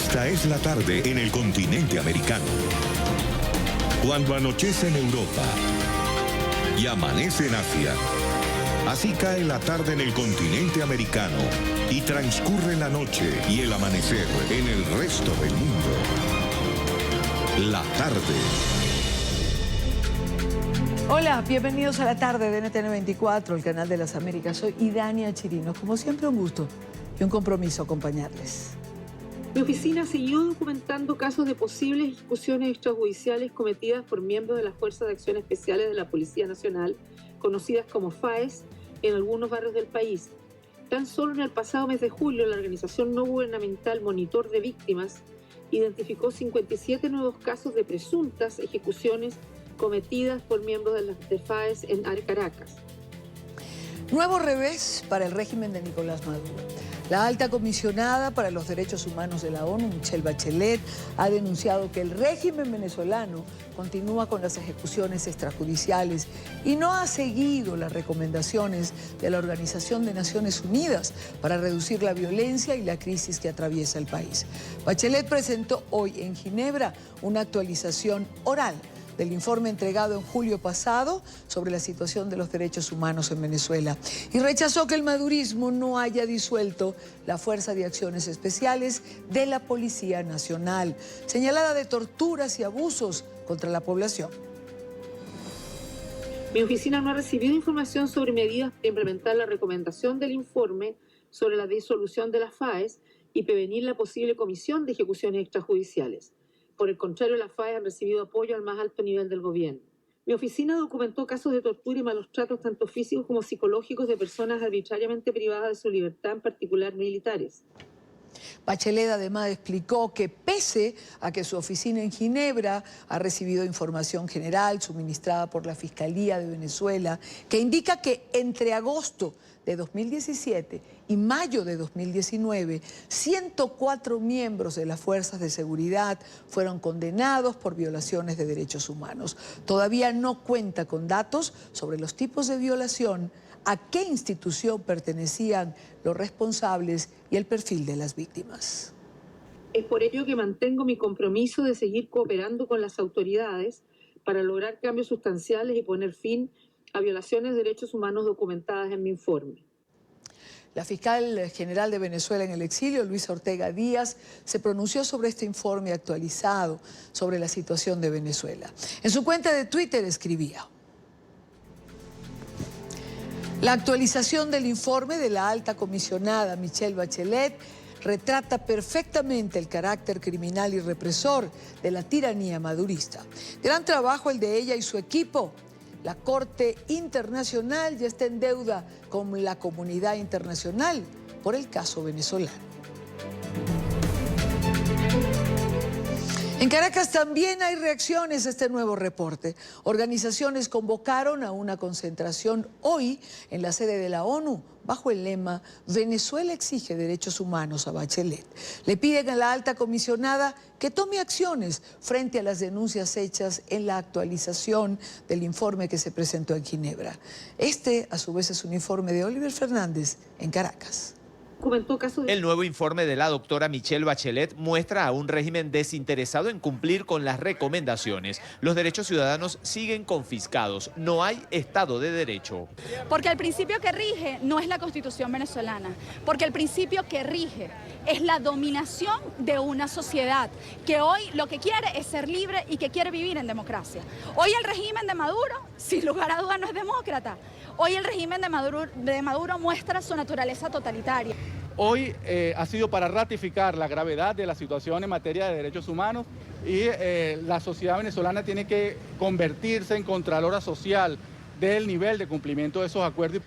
Esta es la tarde en el continente americano. Cuando anochece en Europa y amanece en Asia, así cae la tarde en el continente americano y transcurre la noche y el amanecer en el resto del mundo. La tarde. Hola, bienvenidos a la tarde de NTN 24, el canal de las Américas. Soy Idania Chirinos. Como siempre, un gusto y un compromiso acompañarles. Mi oficina siguió documentando casos de posibles ejecuciones extrajudiciales cometidas por miembros de las Fuerzas de Acción Especiales de la Policía Nacional, conocidas como FAES, en algunos barrios del país. Tan solo en el pasado mes de julio, la organización no gubernamental Monitor de Víctimas identificó 57 nuevos casos de presuntas ejecuciones cometidas por miembros de FAES en Caracas. Nuevo revés para el régimen de Nicolás Maduro. La alta comisionada para los derechos humanos de la ONU, Michelle Bachelet, ha denunciado que el régimen venezolano continúa con las ejecuciones extrajudiciales y no ha seguido las recomendaciones de la Organización de Naciones Unidas para reducir la violencia y la crisis que atraviesa el país. Bachelet presentó hoy en Ginebra una actualización oral del informe entregado en julio pasado sobre la situación de los derechos humanos en Venezuela y rechazó que el madurismo no haya disuelto la Fuerza de Acciones Especiales de la Policía Nacional, señalada de torturas y abusos contra la población. Mi oficina no ha recibido información sobre medidas para implementar la recomendación del informe sobre la disolución de las FAES y prevenir la posible comisión de ejecuciones extrajudiciales. Por el contrario, las FAES han recibido apoyo al más alto nivel del gobierno. Mi oficina documentó casos de tortura y malos tratos tanto físicos como psicológicos de personas arbitrariamente privadas de su libertad, en particular militares. Bachelet además explicó que pese a que su oficina en Ginebra ha recibido información general suministrada por la Fiscalía de Venezuela que indica que entre agosto de 2017 y mayo de 2019, 104 miembros de las fuerzas de seguridad fueron condenados por violaciones de derechos humanos. Todavía no cuenta con datos sobre los tipos de violación, a qué institución pertenecían los responsables y el perfil de las víctimas. Es por ello que mantengo mi compromiso de seguir cooperando con las autoridades para lograr cambios sustanciales y poner fin a violaciones de derechos humanos documentadas en mi informe. La fiscal general de Venezuela en el exilio, Luisa Ortega Díaz, se pronunció sobre este informe actualizado sobre la situación de Venezuela. En su cuenta de Twitter escribía: la actualización del informe de la alta comisionada Michelle Bachelet retrata perfectamente el carácter criminal y represor de la tiranía madurista. Gran trabajo el de ella y su equipo. La Corte Internacional ya está en deuda con la comunidad internacional por el caso venezolano. En Caracas también hay reacciones a este nuevo reporte. Organizaciones convocaron a una concentración hoy en la sede de la ONU bajo el lema Venezuela exige derechos humanos a Bachelet. Le piden a la alta comisionada que tome acciones frente a las denuncias hechas en la actualización del informe que se presentó en Ginebra. Este, a su vez, es un informe de Oliver Fernández en Caracas. El nuevo informe de la doctora Michelle Bachelet muestra a un régimen desinteresado en cumplir con las recomendaciones. Los derechos ciudadanos siguen confiscados. No hay Estado de Derecho. Porque el principio que rige no es la Constitución venezolana. Porque el principio que rige es la dominación de una sociedad que hoy lo que quiere es ser libre y que quiere vivir en democracia. Hoy el régimen de Maduro, sin lugar a dudas, no es demócrata. Hoy el régimen de Maduro muestra su naturaleza totalitaria. Hoy ha sido para ratificar la gravedad de la situación en materia de derechos humanos y la sociedad venezolana tiene que convertirse en contralora social del nivel de cumplimiento de esos acuerdos.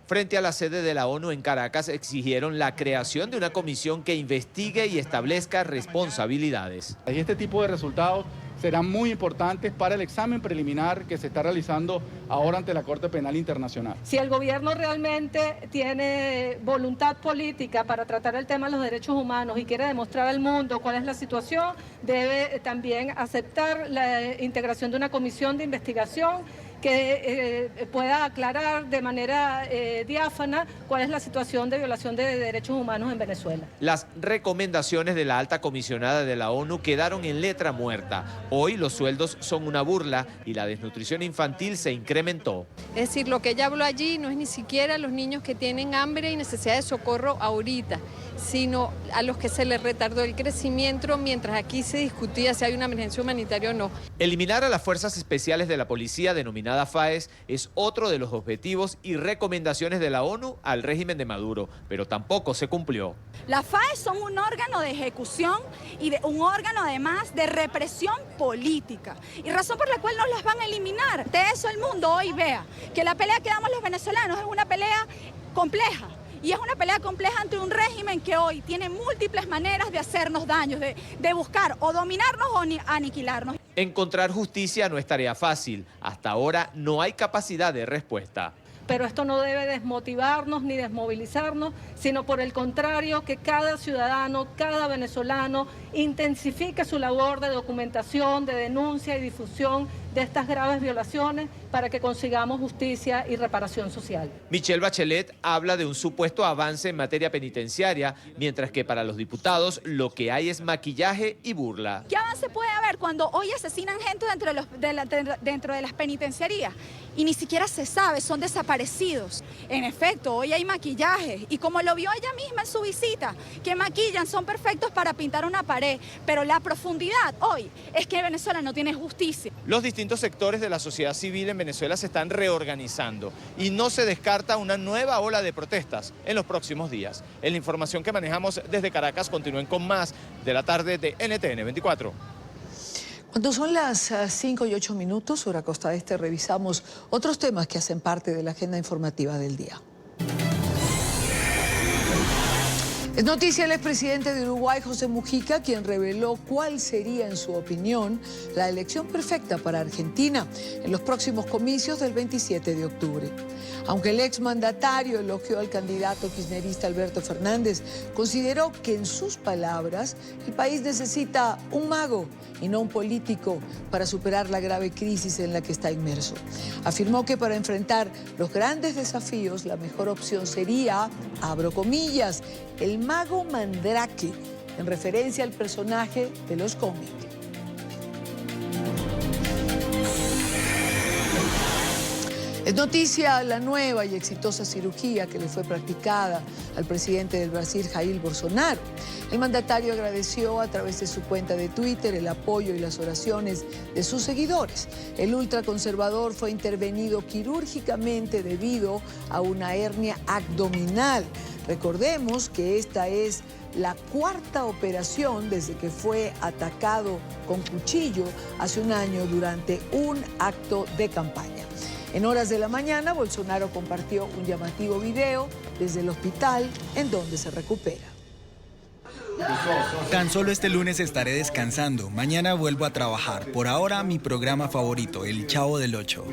Frente a la sede de la ONU en Caracas exigieron la creación de una comisión que investigue y establezca responsabilidades. Y este tipo de resultados serán muy importantes para el examen preliminar que se está realizando ahora ante la Corte Penal Internacional. Si el gobierno realmente tiene voluntad política para tratar el tema de los derechos humanos y quiere demostrar al mundo cuál es la situación, debe también aceptar la integración de una comisión de investigación que pueda aclarar de manera diáfana cuál es la situación de violación de derechos humanos en Venezuela. Las recomendaciones de la alta comisionada de la ONU quedaron en letra muerta. Hoy los sueldos son una burla y la desnutrición infantil se incrementó. Es decir, lo que ella habló allí no es ni siquiera a los niños que tienen hambre y necesidad de socorro ahorita, sino a los que se les retardó el crecimiento mientras aquí se discutía si hay una emergencia humanitaria o no. Eliminar a las fuerzas especiales de la policía denominada FAES es otro de los objetivos y recomendaciones de la ONU al régimen de Maduro, pero tampoco se cumplió. Las FAES son un órgano de ejecución y un órgano además de represión política. Y razón por la cual no las van a eliminar. De eso el mundo hoy vea que la pelea que damos los venezolanos es una pelea compleja. Y es una pelea compleja ante un régimen que hoy tiene múltiples maneras de hacernos daños, de buscar o dominarnos o aniquilarnos. Encontrar justicia no es tarea fácil. Hasta ahora no hay capacidad de respuesta. Pero esto no debe desmotivarnos ni desmovilizarnos, sino por el contrario, que cada ciudadano, cada venezolano intensifique su labor de documentación, de denuncia y difusión de estas graves violaciones para que consigamos justicia y reparación social. Michelle Bachelet habla de un supuesto avance en materia penitenciaria, mientras que para los diputados lo que hay es maquillaje y burla. ¿Qué avance puede haber cuando hoy asesinan gente dentro de las penitenciarías? Y ni siquiera se sabe, son desaparecidos. En efecto, hoy hay maquillaje y como lo vio ella misma en su visita, que maquillan, son perfectos para pintar una pared, pero la profundidad hoy es que Venezuela no tiene justicia. Los distintos sectores de la sociedad civil en Venezuela se están reorganizando y no se descarta una nueva ola de protestas en los próximos días. En la información que manejamos desde Caracas, continúen con más de la tarde de NTN 24. Cuando son las 5 y 8 minutos, hora Costa Este, revisamos otros temas que hacen parte de la agenda informativa del día. Es noticia el expresidente de Uruguay, José Mujica, quien reveló cuál sería, en su opinión, la elección perfecta para Argentina en los próximos comicios del 27 de octubre. Aunque el exmandatario elogió al candidato kirchnerista Alberto Fernández, consideró que, en sus palabras, el país necesita un mago y no un político para superar la grave crisis en la que está inmerso. Afirmó que para enfrentar los grandes desafíos, la mejor opción sería, abro comillas, el mago Mandrake, en referencia al personaje de los cómics. Es noticia la nueva y exitosa cirugía que le fue practicada al presidente del Brasil, Jair Bolsonaro. El mandatario agradeció a través de su cuenta de Twitter el apoyo y las oraciones de sus seguidores. El ultraconservador fue intervenido quirúrgicamente debido a una hernia abdominal. Recordemos que esta es la cuarta operación desde que fue atacado con cuchillo hace un año durante un acto de campaña. En horas de la mañana, Bolsonaro compartió un llamativo video desde el hospital en donde se recupera. Tan solo este lunes estaré descansando. Mañana vuelvo a trabajar. Por ahora, mi programa favorito, El Chavo del Ocho.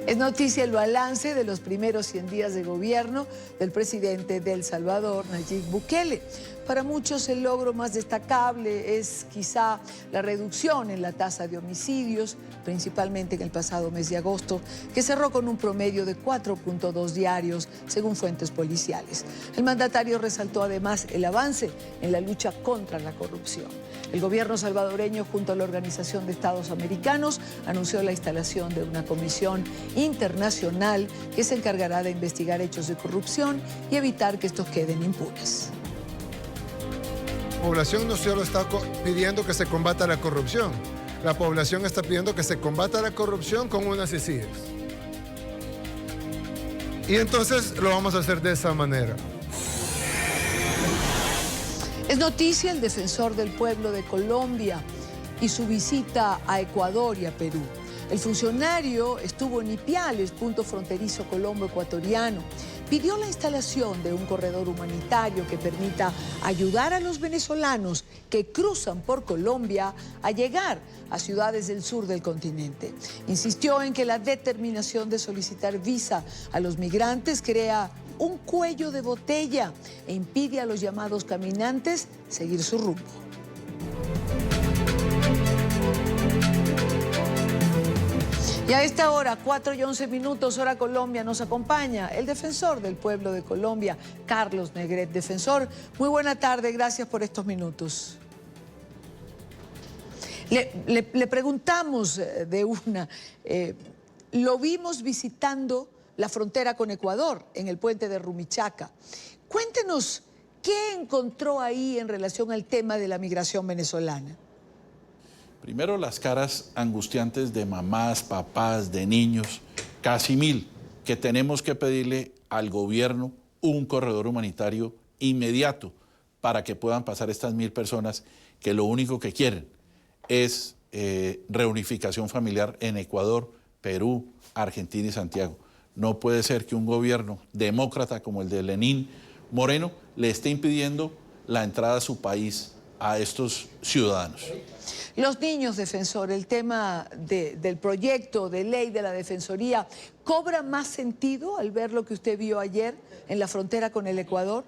Es noticia el balance de los primeros 100 días de gobierno del presidente de El Salvador, Nayib Bukele. Para muchos el logro más destacable es quizá la reducción en la tasa de homicidios, principalmente en el pasado mes de agosto, que cerró con un promedio de 4.2 diarios, según fuentes policiales. El mandatario resaltó además el avance en la lucha contra la corrupción. El gobierno salvadoreño, junto a la Organización de Estados Americanos, anunció la instalación de una comisión internacional que se encargará de investigar hechos de corrupción y evitar que estos queden impunes. La población no solo está pidiendo que se combata la corrupción, la población está pidiendo que se combata la corrupción con unas ideas. Y entonces lo vamos a hacer de esa manera. Es noticia el defensor del pueblo de Colombia y su visita a Ecuador y a Perú. El funcionario estuvo en Ipiales, punto fronterizo colombo-ecuatoriano. Pidió la instalación de un corredor humanitario que permita ayudar a los venezolanos que cruzan por Colombia a llegar a ciudades del sur del continente. Insistió en que la determinación de solicitar visa a los migrantes crea un cuello de botella e impide a los llamados caminantes seguir su rumbo. Y a esta hora, 4:11, hora Colombia, nos acompaña el defensor del pueblo de Colombia, Carlos Negret. Defensor, muy buena tarde, gracias por estos minutos. Le preguntamos de una, lo vimos visitando la frontera con Ecuador, en el puente de Rumichaca. Cuéntenos, ¿qué encontró ahí en relación al tema de la migración venezolana? Primero, las caras angustiantes de mamás, papás, de niños, casi 1000, que tenemos que pedirle al gobierno un corredor humanitario inmediato para que puedan pasar estas 1000 personas que lo único que quieren es reunificación familiar en Ecuador, Perú, Argentina y Santiago. No puede ser que un gobierno demócrata como el de Lenín Moreno le esté impidiendo la entrada a su país a estos ciudadanos. Los niños, defensor, el tema del proyecto de ley de la Defensoría, ¿cobra más sentido al ver lo que usted vio ayer en la frontera con el Ecuador?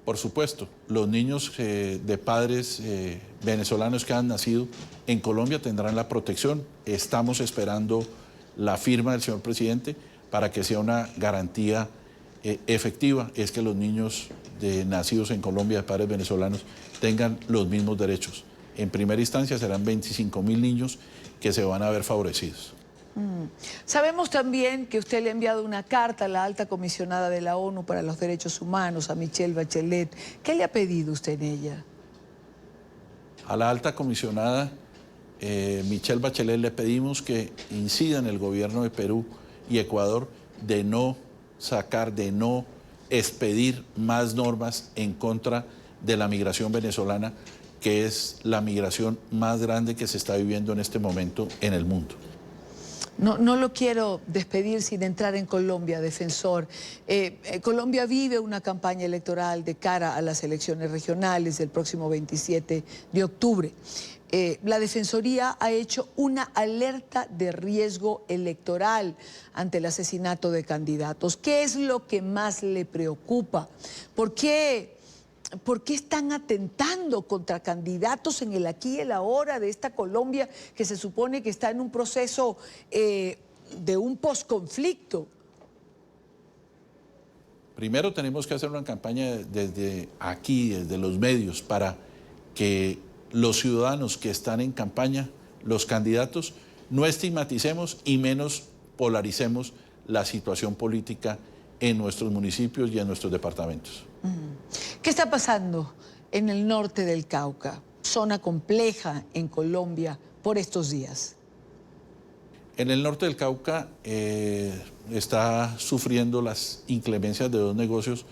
Por supuesto, los niños de padres venezolanos que han nacido en Colombia tendrán la protección. Estamos esperando la firma del señor presidente para que sea una garantía efectiva, es que los niños nacidos en Colombia de padres venezolanos tengan los mismos derechos. En primera instancia serán 25.000 niños que se van a ver favorecidos. Sabemos también que usted le ha enviado una carta a la alta comisionada de la ONU para los Derechos Humanos, a Michelle Bachelet. ¿Qué le ha pedido usted en ella? A la alta comisionada Michelle Bachelet le pedimos que incida en el gobierno de Perú y Ecuador de no sacar, de no expedir más normas en contra de la migración venezolana, que es la migración más grande que se está viviendo en este momento en el mundo. No lo quiero despedir sin entrar en Colombia, defensor. Colombia vive una campaña electoral de cara a las elecciones regionales del próximo 27 de octubre. La Defensoría ha hecho una alerta de riesgo electoral ante el asesinato de candidatos. ¿Qué es lo que más le preocupa? ¿Por qué están atentando contra candidatos en el aquí y el ahora de esta Colombia que se supone que está en un proceso de un posconflicto? Primero tenemos que hacer una campaña desde aquí, desde los medios, para que los ciudadanos que están en campaña, los candidatos, no estigmaticemos y menos polaricemos la situación política en nuestros municipios y en nuestros departamentos. ¿Qué está pasando en el norte del Cauca, zona compleja en Colombia, por estos días? En el norte del Cauca está sufriendo las inclemencias de dos negocios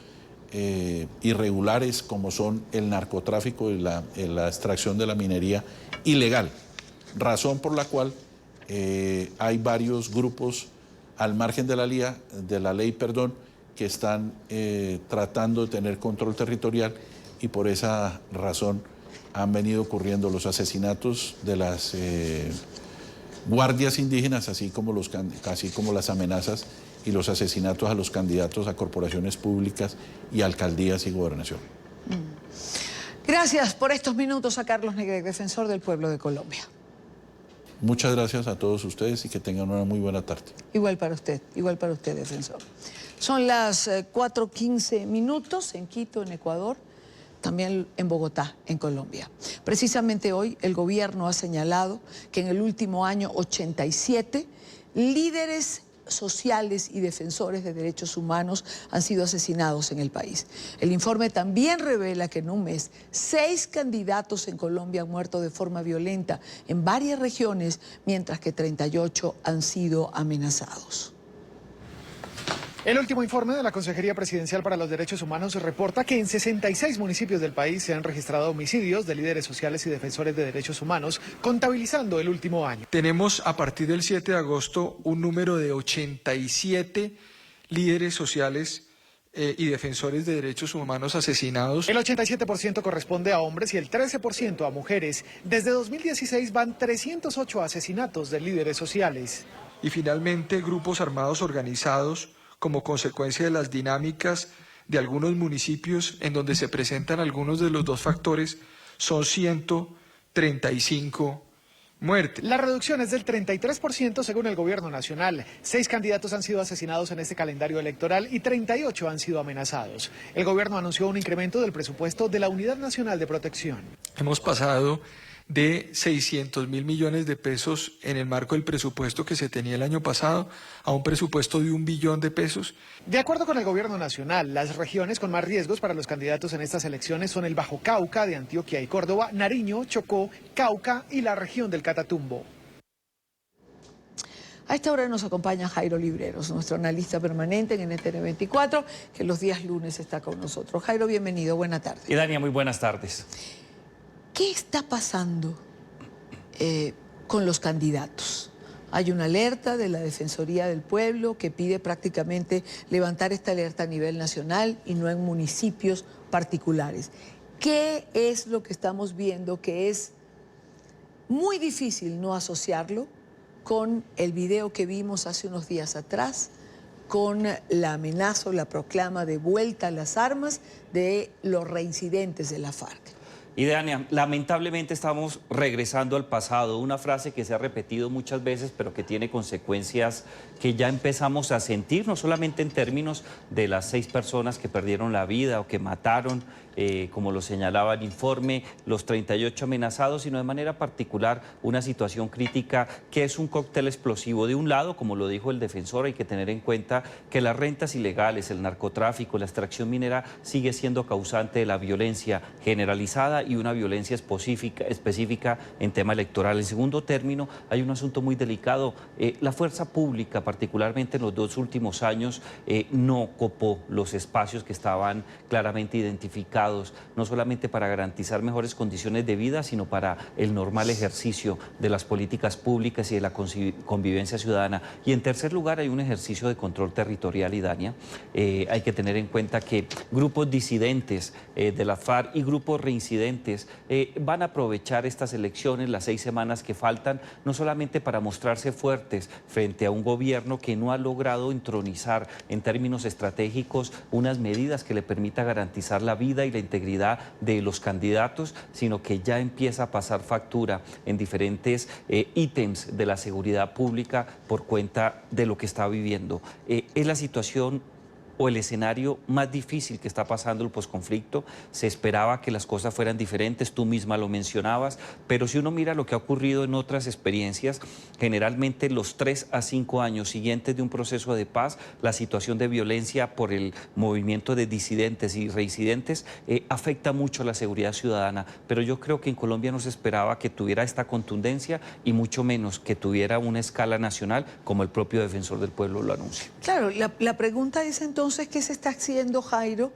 irregulares, como son el narcotráfico y la extracción de la minería ilegal, razón por la cual hay varios grupos al margen de la ley, que están tratando de tener control territorial, y por esa razón han venido ocurriendo los asesinatos de las guardias indígenas, así como las amenazas y los asesinatos a los candidatos a corporaciones públicas y alcaldías y gobernación. Gracias por estos minutos a Carlos Negret, defensor del pueblo de Colombia. Muchas gracias a todos ustedes y que tengan una muy buena tarde. Igual para usted, defensor. Son las 4:15 en Quito, en Ecuador, también en Bogotá, en Colombia. Precisamente hoy el gobierno ha señalado que en el último año 87 líderes sociales y defensores de derechos humanos han sido asesinados en el país. El informe también revela que en un mes 6 candidatos en Colombia han muerto de forma violenta en varias regiones, mientras que 38 han sido amenazados. El último informe de la Consejería Presidencial para los Derechos Humanos reporta que en 66 municipios del país se han registrado homicidios de líderes sociales y defensores de derechos humanos, contabilizando el último año. Tenemos a partir del 7 de agosto un número de 87 líderes sociales y defensores de derechos humanos asesinados. El 87% corresponde a hombres y el 13% a mujeres. Desde 2016 van 308 asesinatos de líderes sociales. Y finalmente, grupos armados organizados, como consecuencia de las dinámicas de algunos municipios en donde se presentan algunos de los dos factores, son 135 muerte. La reducción es del 33% según el gobierno nacional. 6 candidatos han sido asesinados en este calendario electoral y 38 han sido amenazados. El gobierno anunció un incremento del presupuesto de la Unidad Nacional de Protección. Hemos pasado de 600.000 millones de pesos en el marco del presupuesto que se tenía el año pasado a un presupuesto de 1 billón de pesos. De acuerdo con el gobierno nacional, las regiones con más riesgos para los candidatos en estas elecciones son el Bajo Cauca de Antioquia y Córdoba, Nariño, Chocó, Cauca y la región del Catatumbo. A esta hora nos acompaña Jairo Libreros, nuestro analista permanente en NTN24, que los días lunes está con nosotros. Jairo, bienvenido, buena tarde. Y Dania, muy buenas tardes. ¿Qué está pasando con los candidatos? Hay una alerta de la Defensoría del Pueblo que pide prácticamente levantar esta alerta a nivel nacional y no en municipios particulares. ¿Qué es lo que estamos viendo que es muy difícil no asociarlo con el video que vimos hace unos días atrás, con la amenaza o la proclama de vuelta a las armas de los reincidentes de la FARC? Y Dania, lamentablemente estamos regresando al pasado, una frase que se ha repetido muchas veces, pero que tiene consecuencias que ya empezamos a sentir, no solamente en términos de las 6 personas que perdieron la vida o que mataron, como lo señalaba el informe, los 38 amenazados, sino de manera particular una situación crítica que es un cóctel explosivo. De un lado, como lo dijo el defensor, hay que tener en cuenta que las rentas ilegales, el narcotráfico, la extracción minera sigue siendo causante de la violencia generalizada y una violencia específica en tema electoral. En segundo término, hay un asunto muy delicado. La fuerza pública, particularmente en los 2 últimos años, no copó los espacios que estaban claramente identificados, no solamente para garantizar mejores condiciones de vida, sino para el normal ejercicio de las políticas públicas y de la convivencia ciudadana. Y en tercer lugar, hay un ejercicio de control territorial, y Dania, hay que tener en cuenta que grupos disidentes de la FARC y grupos reincidentes van a aprovechar estas elecciones, las 6 semanas que faltan, no solamente para mostrarse fuertes frente a un gobierno que no ha logrado entronizar en términos estratégicos unas medidas que le permita garantizar la vida y la integridad de los candidatos, sino que ya empieza a pasar factura en diferentes ítems de la seguridad pública por cuenta de lo que está viviendo. Es la situación o el escenario más difícil que está pasando el posconflicto. Se esperaba que las cosas fueran diferentes, tú misma lo mencionabas, pero si uno mira lo que ha ocurrido en otras experiencias, generalmente los 3 a 5 años siguientes de un proceso de paz, la situación de violencia por el movimiento de disidentes y reincidentes afecta mucho a la seguridad ciudadana, pero yo creo que en Colombia no se esperaba que tuviera esta contundencia y mucho menos que tuviera una escala nacional como el propio defensor del pueblo lo anuncia. Claro, la pregunta es entonces, ¿qué se está haciendo, Jairo?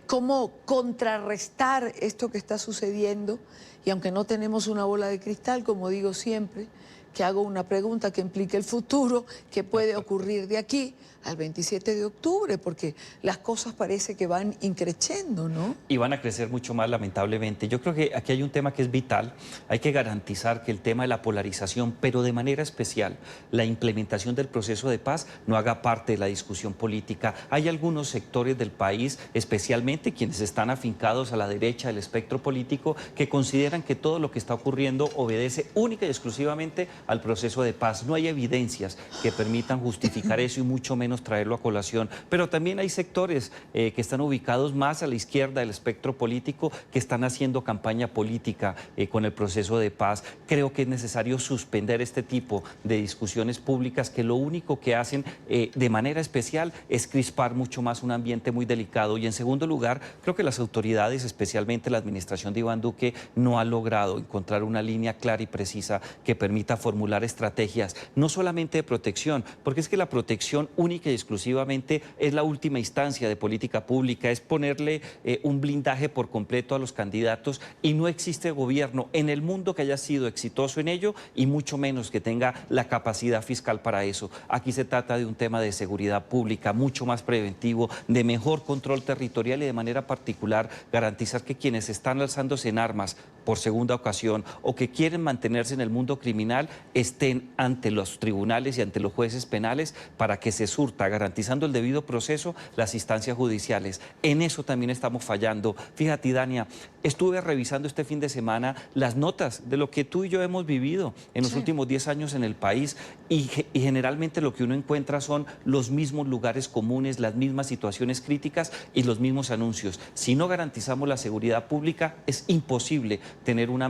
¿Cómo contrarrestar esto que está sucediendo? Y aunque no tenemos una bola de cristal, como digo siempre, que hago una pregunta que implique el futuro, ¿qué puede ocurrir de aquí al 27 de octubre? Porque las cosas parece que van increciendo, ¿no? Y van a crecer mucho más, lamentablemente. Yo creo que aquí hay un tema que es vital. Hay que garantizar que el tema de la polarización, pero de manera especial, la implementación del proceso de paz no haga parte de la discusión política. Hay algunos sectores del país, especialmente quienes están afincados a la derecha del espectro político, que consideran que todo lo que está ocurriendo obedece única y exclusivamente al proceso de paz. No hay evidencias que permitan justificar eso y mucho menos traerlo a colación. Pero también hay sectores que están ubicados más a la izquierda del espectro político que están haciendo campaña política con el proceso de paz. Creo que es necesario suspender este tipo de discusiones públicas que lo único que hacen de manera especial es crispar mucho más un ambiente muy delicado. Y en segundo lugar, creo que las autoridades, especialmente la administración de Iván Duque, no ha logrado encontrar una línea clara y precisa que permita formular estrategias, no solamente de protección, porque es que la protección única y exclusivamente es la última instancia de política pública, es ponerle un blindaje por completo a los candidatos, y no existe gobierno en el mundo que haya sido exitoso en ello, y mucho menos que tenga la capacidad fiscal para eso. Aquí se trata de un tema de seguridad pública mucho más preventivo, de mejor control territorial y de manera particular garantizar que quienes están alzándose en armas por segunda ocasión o que quieren mantenerse en el mundo criminal estén ante los tribunales y ante los jueces penales para que se surta, garantizando el debido proceso, las instancias judiciales. En eso también estamos fallando. Fíjate, Dania, estuve revisando este fin de semana las notas de lo que tú y yo hemos vivido en los últimos 10 años en el país y generalmente lo que uno encuentra son los mismos lugares comunes, las mismas situaciones críticas y los mismos anuncios. Si no garantizamos la seguridad pública, es imposible tener un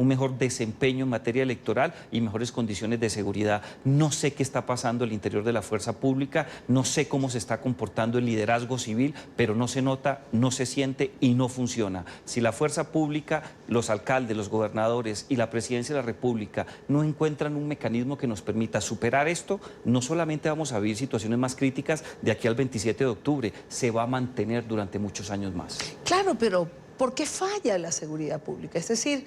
mejor desempeño en materia electoral y mejores condiciones de seguridad. No sé qué está pasando al interior de la fuerza pública, no sé cómo se está comportando el liderazgo civil, pero no se nota, no se siente y no funciona. Si la fuerza pública, los alcaldes, los gobernadores y la presidencia de la República no encuentran un mecanismo que nos permita superar esto, no solamente vamos a vivir situaciones más críticas de aquí al 27 de octubre, se va a mantener durante muchos años más. Claro, pero ¿por qué falla la seguridad pública? Es decir,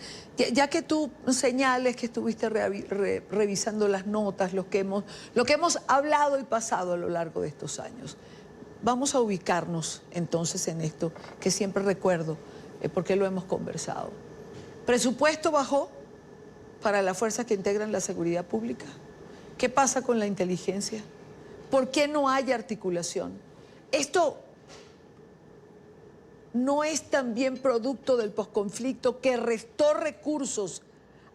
ya que tú señales que estuviste revisando las notas, lo que hemos hablado y pasado a lo largo de estos años, vamos a ubicarnos entonces en esto que siempre recuerdo, porque lo hemos conversado. ¿Presupuesto bajó para las fuerzas que integran la seguridad pública? ¿Qué pasa con la inteligencia? ¿Por qué no hay articulación? Esto no es también producto del posconflicto que restó recursos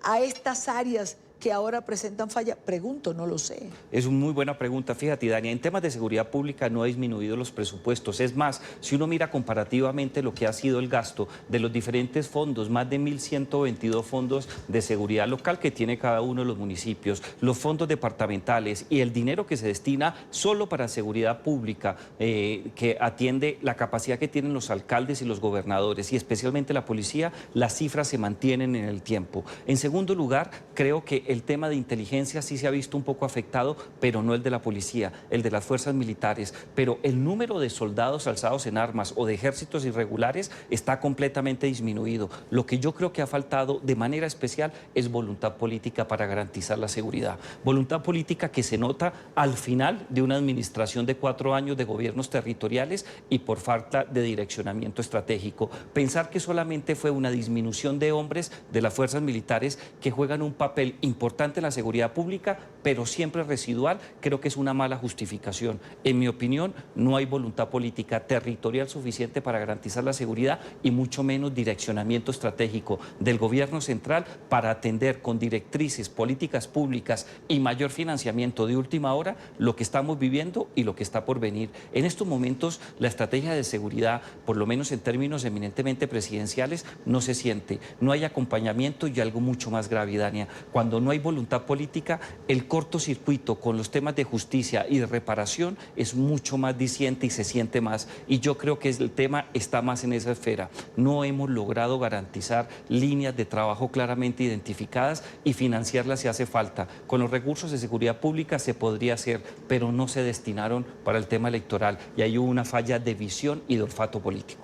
a estas áreas que ahora presentan falla? Pregunto, no lo sé. Es una muy buena pregunta. Fíjate, Dania, en temas de seguridad pública no ha disminuido los presupuestos. Es más, si uno mira comparativamente lo que ha sido el gasto de los diferentes fondos, más de 1.122 fondos de seguridad local que tiene cada uno de los municipios, los fondos departamentales y el dinero que se destina solo para seguridad pública, que atiende la capacidad que tienen los alcaldes y los gobernadores y especialmente la policía, las cifras se mantienen en el tiempo. En segundo lugar, creo que el tema de inteligencia sí se ha visto un poco afectado, pero no el de la policía, el de las fuerzas militares. Pero el número de soldados alzados en armas o de ejércitos irregulares está completamente disminuido. Lo que yo creo que ha faltado de manera especial es voluntad política para garantizar la seguridad. Voluntad política que se nota al final de una administración de 4 años de gobiernos territoriales y por falta de direccionamiento estratégico. Pensar que solamente fue una disminución de hombres de las fuerzas militares que juegan un papel importante en la seguridad pública, pero siempre residual, creo que es una mala justificación. En mi opinión, no hay voluntad política territorial suficiente para garantizar la seguridad y mucho menos direccionamiento estratégico del gobierno central para atender con directrices, políticas públicas y mayor financiamiento de última hora lo que estamos viviendo y lo que está por venir. En estos momentos, la estrategia de seguridad, por lo menos en términos eminentemente presidenciales, no se siente. No hay acompañamiento y algo mucho más grave, Dania. Cuando no hay voluntad política, el cortocircuito con los temas de justicia y de reparación es mucho más diciente y se siente más. Y yo creo que el tema está más en esa esfera. No hemos logrado garantizar líneas de trabajo claramente identificadas y financiarlas si hace falta. Con los recursos de seguridad pública se podría hacer, pero no se destinaron para el tema electoral. Y ahí hubo una falla de visión y de olfato político.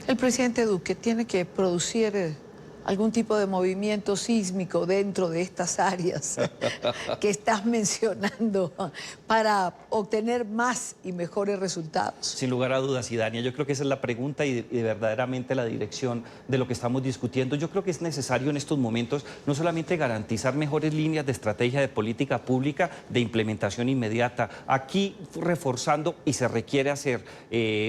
El presidente Duque tiene que producir algún tipo de movimiento sísmico dentro de estas áreas que estás mencionando para obtener más y mejores resultados. Sin lugar a dudas, y Dania, yo creo que esa es la pregunta y verdaderamente la dirección de lo que estamos discutiendo. Yo creo que es necesario en estos momentos no solamente garantizar mejores líneas de estrategia de política pública de implementación inmediata, aquí reforzando y se requiere hacer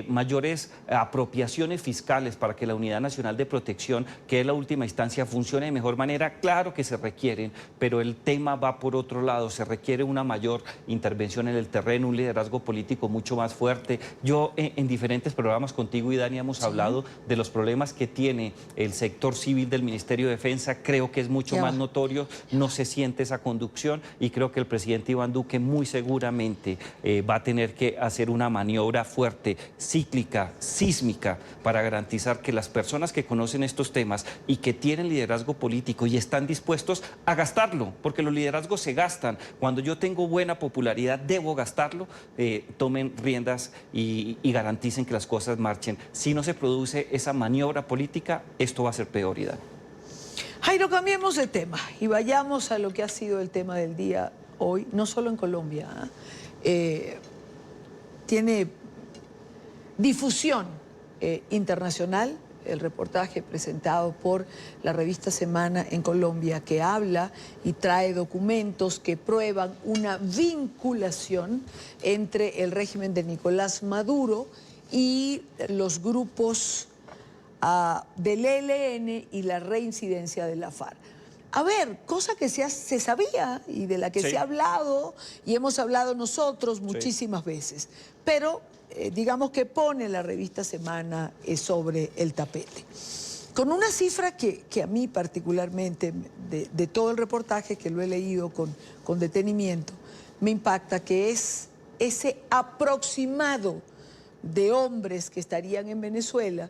mayores apropiaciones fiscales para que la Unidad Nacional de Protección, que es la última instancia, funcione de mejor manera. Claro que se requieren, pero el tema va por otro lado. Se requiere una mayor intervención en el terreno, un liderazgo político mucho más fuerte. Yo en diferentes programas contigo y Dani hemos hablado de los problemas que tiene el sector civil del Ministerio de Defensa. Creo que es mucho más notorio, no se siente esa conducción y creo que el presidente Iván Duque muy seguramente va a tener que hacer una maniobra fuerte, cíclica, sísmica, para garantizar que las personas que conocen estos temas y que tienen liderazgo político y están dispuestos a gastarlo, porque los liderazgos se gastan. Cuando yo tengo buena popularidad, debo gastarlo, tomen riendas y garanticen que las cosas marchen. Si no se produce esa maniobra política, esto va a ser peor, Ida. Jairo, cambiemos de tema y vayamos a lo que ha sido el tema del día hoy, no solo en Colombia, tiene difusión internacional el reportaje presentado por la revista Semana en Colombia, que habla y trae documentos que prueban una vinculación entre el régimen de Nicolás Maduro y los grupos del ELN y la reincidencia de la FARC. A ver, cosa que se sabía y de la que se ha hablado y hemos hablado nosotros muchísimas veces, pero digamos que pone la revista Semana sobre el tapete. Con una cifra que a mí particularmente, de todo el reportaje que lo he leído con detenimiento, me impacta, que es ese aproximado de hombres que estarían en Venezuela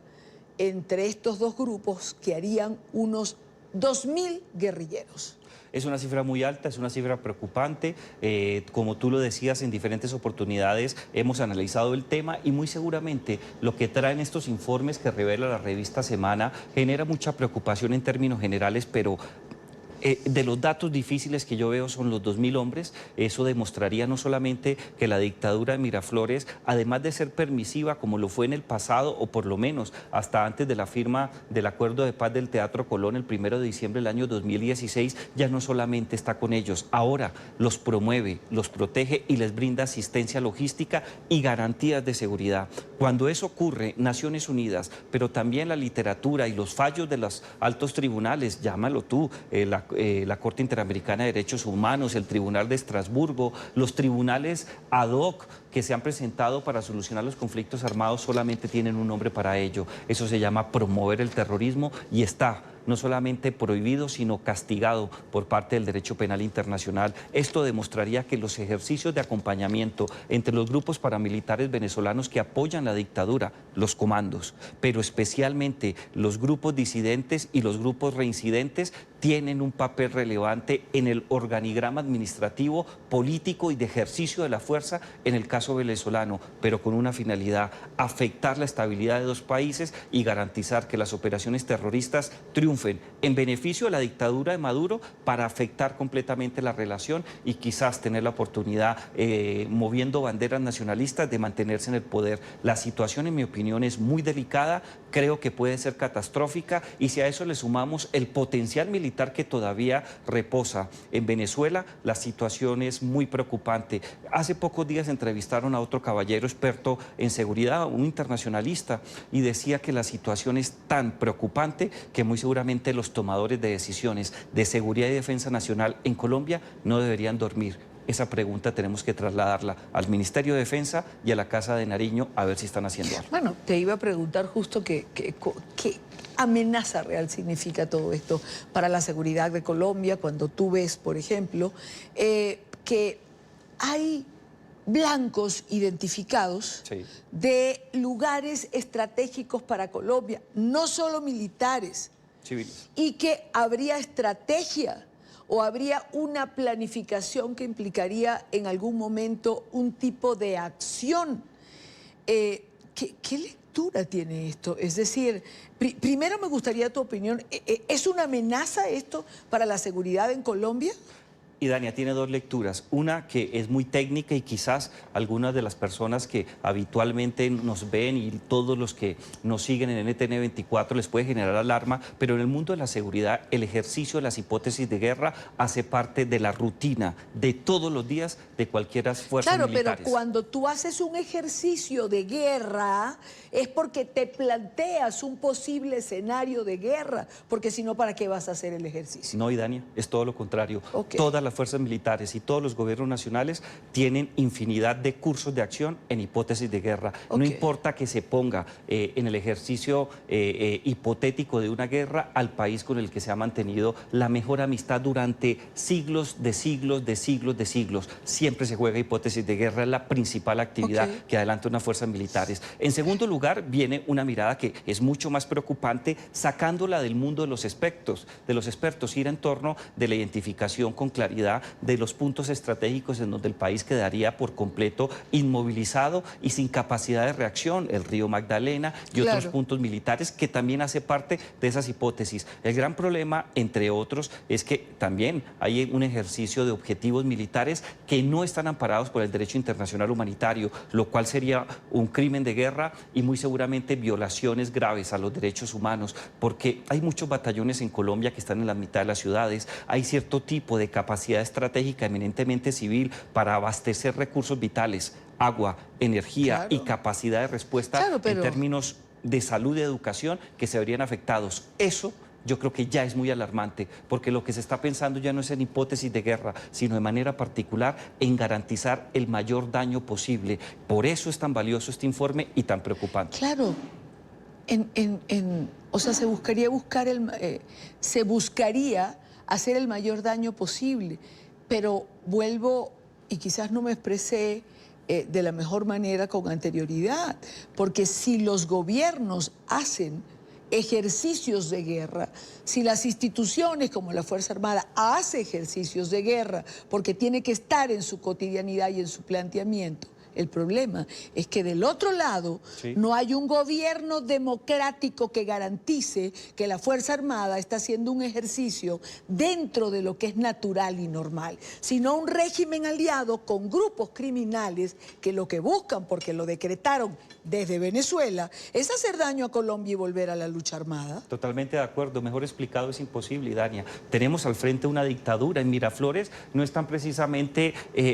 entre estos dos grupos, que harían unos 2.000 guerrilleros. Es una cifra muy alta, es una cifra preocupante. Como tú lo decías en diferentes oportunidades, hemos analizado el tema y muy seguramente lo que traen estos informes que revela la revista Semana genera mucha preocupación en términos generales, pero de los datos difíciles que yo veo son los 2.000 hombres. Eso demostraría no solamente que la dictadura de Miraflores, además de ser permisiva como lo fue en el pasado, o por lo menos hasta antes de la firma del acuerdo de paz del Teatro Colón el 1 de diciembre del año 2016, ya no solamente está con ellos, ahora los promueve, los protege y les brinda asistencia logística y garantías de seguridad. Cuando eso ocurre, Naciones Unidas, pero también la literatura y los fallos de los altos tribunales, llámalo tú, la Corte Interamericana de Derechos Humanos, el Tribunal de Estrasburgo, los tribunales ad hoc que se han presentado para solucionar los conflictos armados, solamente tienen un nombre para ello. Eso se llama promover el terrorismo y está no solamente prohibido, sino castigado por parte del derecho penal internacional. Esto demostraría que los ejercicios de acompañamiento entre los grupos paramilitares venezolanos que apoyan la dictadura, los comandos, pero especialmente los grupos disidentes y los grupos reincidentes, tienen un papel relevante en el organigrama administrativo, político y de ejercicio de la fuerza en el caso venezolano, pero con una finalidad: afectar la estabilidad de dos países y garantizar que las operaciones terroristas triunfen en beneficio de la dictadura de Maduro, para afectar completamente la relación y quizás tener la oportunidad, moviendo banderas nacionalistas, de mantenerse en el poder. La situación, en mi opinión, es muy delicada, creo que puede ser catastrófica, y si a eso le sumamos el potencial militar que todavía reposa en Venezuela, la situación es muy preocupante. Hace pocos días entrevistaron a otro caballero experto en seguridad, un internacionalista, y decía que la situación es tan preocupante que muy seguramente los tomadores de decisiones de seguridad y defensa nacional en Colombia no deberían dormir. Esa pregunta tenemos que trasladarla al Ministerio de Defensa y a la Casa de Nariño, a ver si están haciendo algo. Bueno, te iba a preguntar justo qué amenaza real significa todo esto para la seguridad de Colombia, cuando tú ves, por ejemplo, que hay blancos identificados de lugares estratégicos para Colombia, no solo militares, civiles, y que habría estrategia o habría una planificación que implicaría en algún momento un tipo de acción. ¿Qué lectura tiene esto? Es decir, primero me gustaría tu opinión. ¿Es una amenaza esto para la seguridad en Colombia? Y Dania, tiene dos lecturas, una que es muy técnica y quizás algunas de las personas que habitualmente nos ven y todos los que nos siguen en NTN 24 les puede generar alarma, pero en el mundo de la seguridad el ejercicio de las hipótesis de guerra hace parte de la rutina de todos los días de cualquier fuerza militar. Claro, pero cuando tú haces un ejercicio de guerra es porque te planteas un posible escenario de guerra, porque si no, ¿para qué vas a hacer el ejercicio? No, y Dania, es todo lo contrario. Todas las fuerzas militares y todos los gobiernos nacionales tienen infinidad de cursos de acción en hipótesis de guerra. No importa que se ponga en el ejercicio hipotético de una guerra al país con el que se ha mantenido la mejor amistad durante siglos de siglos de siglos de siglos. Siempre se juega hipótesis de guerra, es la principal actividad que adelanta unas fuerzas militares. En segundo lugar, viene una mirada que es mucho más preocupante, sacándola del mundo de los expertos, ir en torno de la identificación con claridad claridad de los puntos estratégicos en donde el país quedaría por completo inmovilizado y sin capacidad de reacción, el río Magdalena y otros puntos militares, que también hace parte de esas hipótesis. El gran problema, entre otros, es que también hay un ejercicio de objetivos militares que no están amparados por el derecho internacional humanitario, lo cual sería un crimen de guerra y muy seguramente violaciones graves a los derechos humanos, porque hay muchos batallones en Colombia que están en la mitad de las ciudades, hay cierto tipo de capacidad estratégica eminentemente civil para abastecer recursos vitales, agua, energía y capacidad de respuesta en términos de salud y educación que se verían afectados. Eso yo creo que ya es muy alarmante, porque lo que se está pensando ya no es en hipótesis de guerra, sino de manera particular en garantizar el mayor daño posible. Por eso es tan valioso este informe y tan preocupante. Claro, o sea, se buscaría hacer el mayor daño posible, pero vuelvo, y quizás no me expresé de la mejor manera con anterioridad, porque si los gobiernos hacen ejercicios de guerra, si las instituciones como la Fuerza Armada hace ejercicios de guerra, porque tiene que estar en su cotidianidad y en su planteamiento, el problema es que del otro lado no hay un gobierno democrático que garantice que la Fuerza Armada está haciendo un ejercicio dentro de lo que es natural y normal, sino un régimen aliado con grupos criminales que lo que buscan, porque lo decretaron desde Venezuela, es hacer daño a Colombia y volver a la lucha armada. Totalmente de acuerdo, mejor explicado es imposible, Dania. Tenemos al frente una dictadura. En Miraflores no están precisamente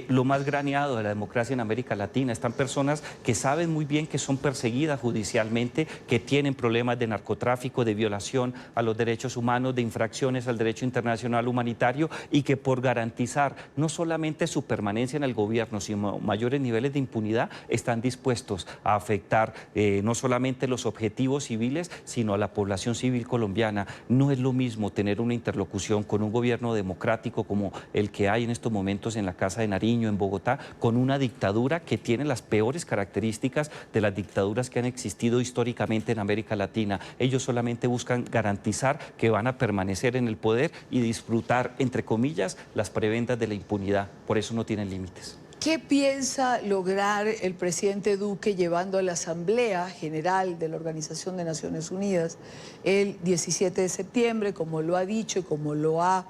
lo más graneado de la democracia en América Latina, están personas que saben muy bien que son perseguidas judicialmente, que tienen problemas de narcotráfico, de violación a los derechos humanos, de infracciones al derecho internacional humanitario, y que por garantizar no solamente su permanencia en el gobierno, sino mayores niveles de impunidad, están dispuestos a afectar no solamente los objetivos civiles, sino a la población civil colombiana. No es lo mismo tener una interlocución con un gobierno democrático como el que hay en estos momentos en la Casa de Nariño, en Bogotá, con una dictadura que tiene las peores características de las dictaduras que han existido históricamente en América Latina. Ellos solamente buscan garantizar que van a permanecer en el poder y disfrutar, entre comillas, las prebendas de la impunidad. Por eso no tienen límites. ¿Qué piensa lograr el presidente Duque llevando a la Asamblea General de la Organización de Naciones Unidas el 17 de septiembre, como lo ha dicho y como lo ha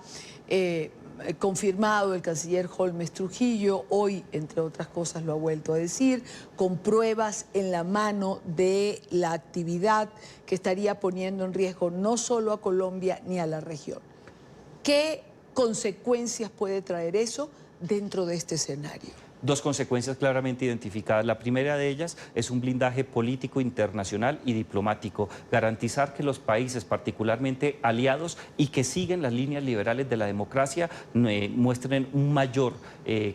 confirmado el canciller Holmes Trujillo? Hoy, entre otras cosas, lo ha vuelto a decir, con pruebas en la mano de la actividad que estaría poniendo en riesgo no solo a Colombia ni a la región. ¿Qué consecuencias puede traer eso dentro de este escenario? Dos consecuencias claramente identificadas. La primera de ellas es un blindaje político internacional y diplomático. Garantizar que los países, particularmente aliados y que siguen las líneas liberales de la democracia, muestren un mayor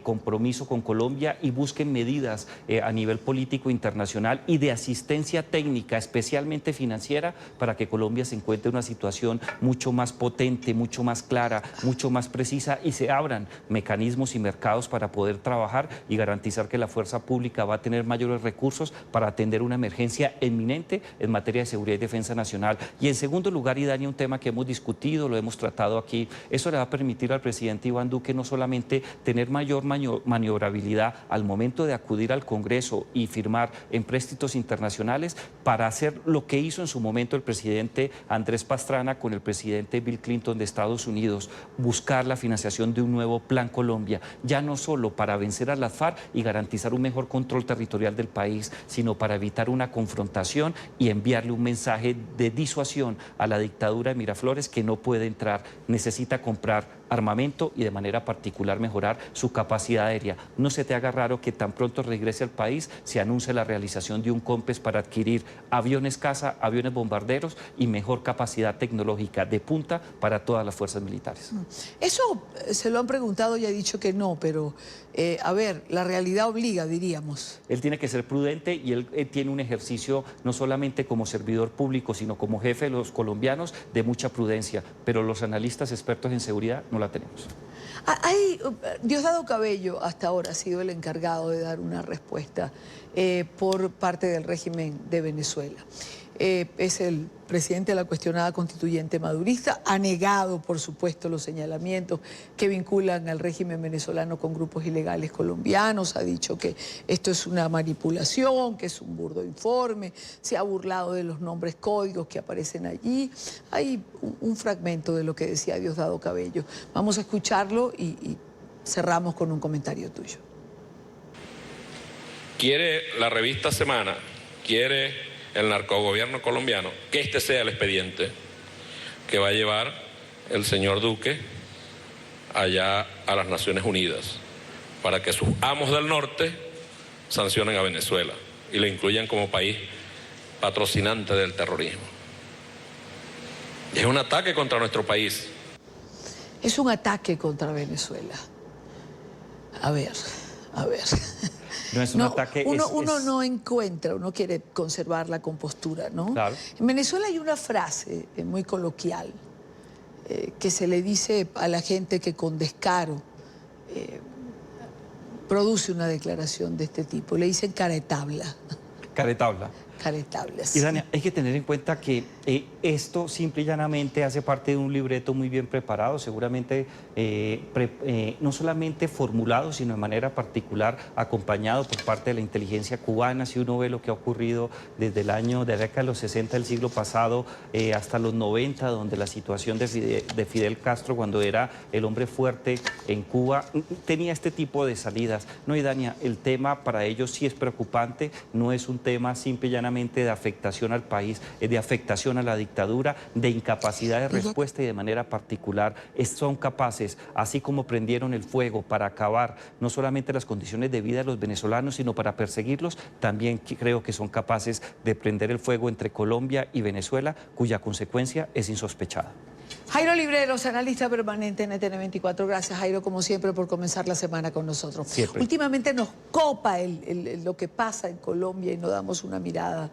compromiso con Colombia y busquen medidas a nivel político internacional y de asistencia técnica, especialmente financiera, para que Colombia se encuentre en una situación mucho más potente, mucho más clara, mucho más precisa, y se abran mecanismos y mercados para poder trabajar y garantizar que la fuerza pública va a tener mayores recursos para atender una emergencia inminente en materia de seguridad y defensa nacional. Y en segundo lugar, y Dani, un tema que hemos discutido, lo hemos tratado aquí, eso le va a permitir al presidente Iván Duque no solamente tener mayor maniobrabilidad al momento de acudir al Congreso y firmar empréstitos internacionales, para hacer lo que hizo en su momento el presidente Andrés Pastrana con el presidente Bill Clinton de Estados Unidos, buscar la financiación de un nuevo Plan Colombia, ya no solo para vencer a las FARC y garantizar un mejor control territorial del país, sino para evitar una confrontación y enviarle un mensaje de disuasión a la dictadura de Miraflores, que no puede entrar, necesita comprar armamento y de manera particular mejorar su capacidad aérea. No se te haga raro que tan pronto regrese al país se anuncie la realización de un COMPES para adquirir aviones caza, aviones bombarderos y mejor capacidad tecnológica de punta para todas las fuerzas militares. Eso se lo han preguntado y ha dicho que no, pero a ver, la realidad obliga, diríamos. Él tiene que ser prudente y él tiene un ejercicio no solamente como servidor público, sino como jefe de los colombianos, de mucha prudencia, pero los analistas expertos en seguridad no la tenemos. Diosdado Cabello hasta ahora ha sido el encargado de dar una respuesta por parte del régimen de Venezuela. es el presidente de la cuestionada constituyente madurista, ha negado, por supuesto, los señalamientos que vinculan al régimen venezolano con grupos ilegales colombianos, ha dicho que esto es una manipulación, que es un burdo informe, se ha burlado de los nombres códigos que aparecen allí. Hay un fragmento de lo que decía Diosdado Cabello. Vamos a escucharlo y cerramos con un comentario tuyo. Quiere la revista Semana, quiere el narcogobierno colombiano, que este sea el expediente que va a llevar el señor Duque allá a las Naciones Unidas, para que sus amos del norte sancionen a Venezuela y lo incluyan como país patrocinante del terrorismo. Es un ataque contra nuestro país. Es un ataque contra Venezuela. A ver. No es un ataque. Uno no encuentra, uno quiere conservar la compostura, ¿no? Claro. En Venezuela hay una frase muy coloquial que se le dice a la gente que con descaro produce una declaración de este tipo. Le dicen caretabla. Caretabla. Caretabla, sí. Y Dania, hay que tener en cuenta que esto simple y llanamente hace parte de un libreto muy bien preparado, seguramente no solamente formulado, sino de manera particular acompañado por parte de la inteligencia cubana. Si uno ve lo que ha ocurrido desde la década de los 60 del siglo pasado hasta los 90, donde la situación de Fidel Castro, cuando era el hombre fuerte en Cuba, tenía este tipo de salidas. No, y Dania, el tema para ellos sí es preocupante, no es un tema simple y llanamente de afectación al país, de afectación a la dictadura, de incapacidad de respuesta y de manera particular son capaces, así como prendieron el fuego para acabar no solamente las condiciones de vida de los venezolanos, sino para perseguirlos, también creo que son capaces de prender el fuego entre Colombia y Venezuela, cuya consecuencia es insospechada. Jairo Libreros, analista permanente en NTN24. Gracias, Jairo, como siempre, por comenzar la semana con nosotros. Siempre. Últimamente nos copa lo que pasa en Colombia y no damos una mirada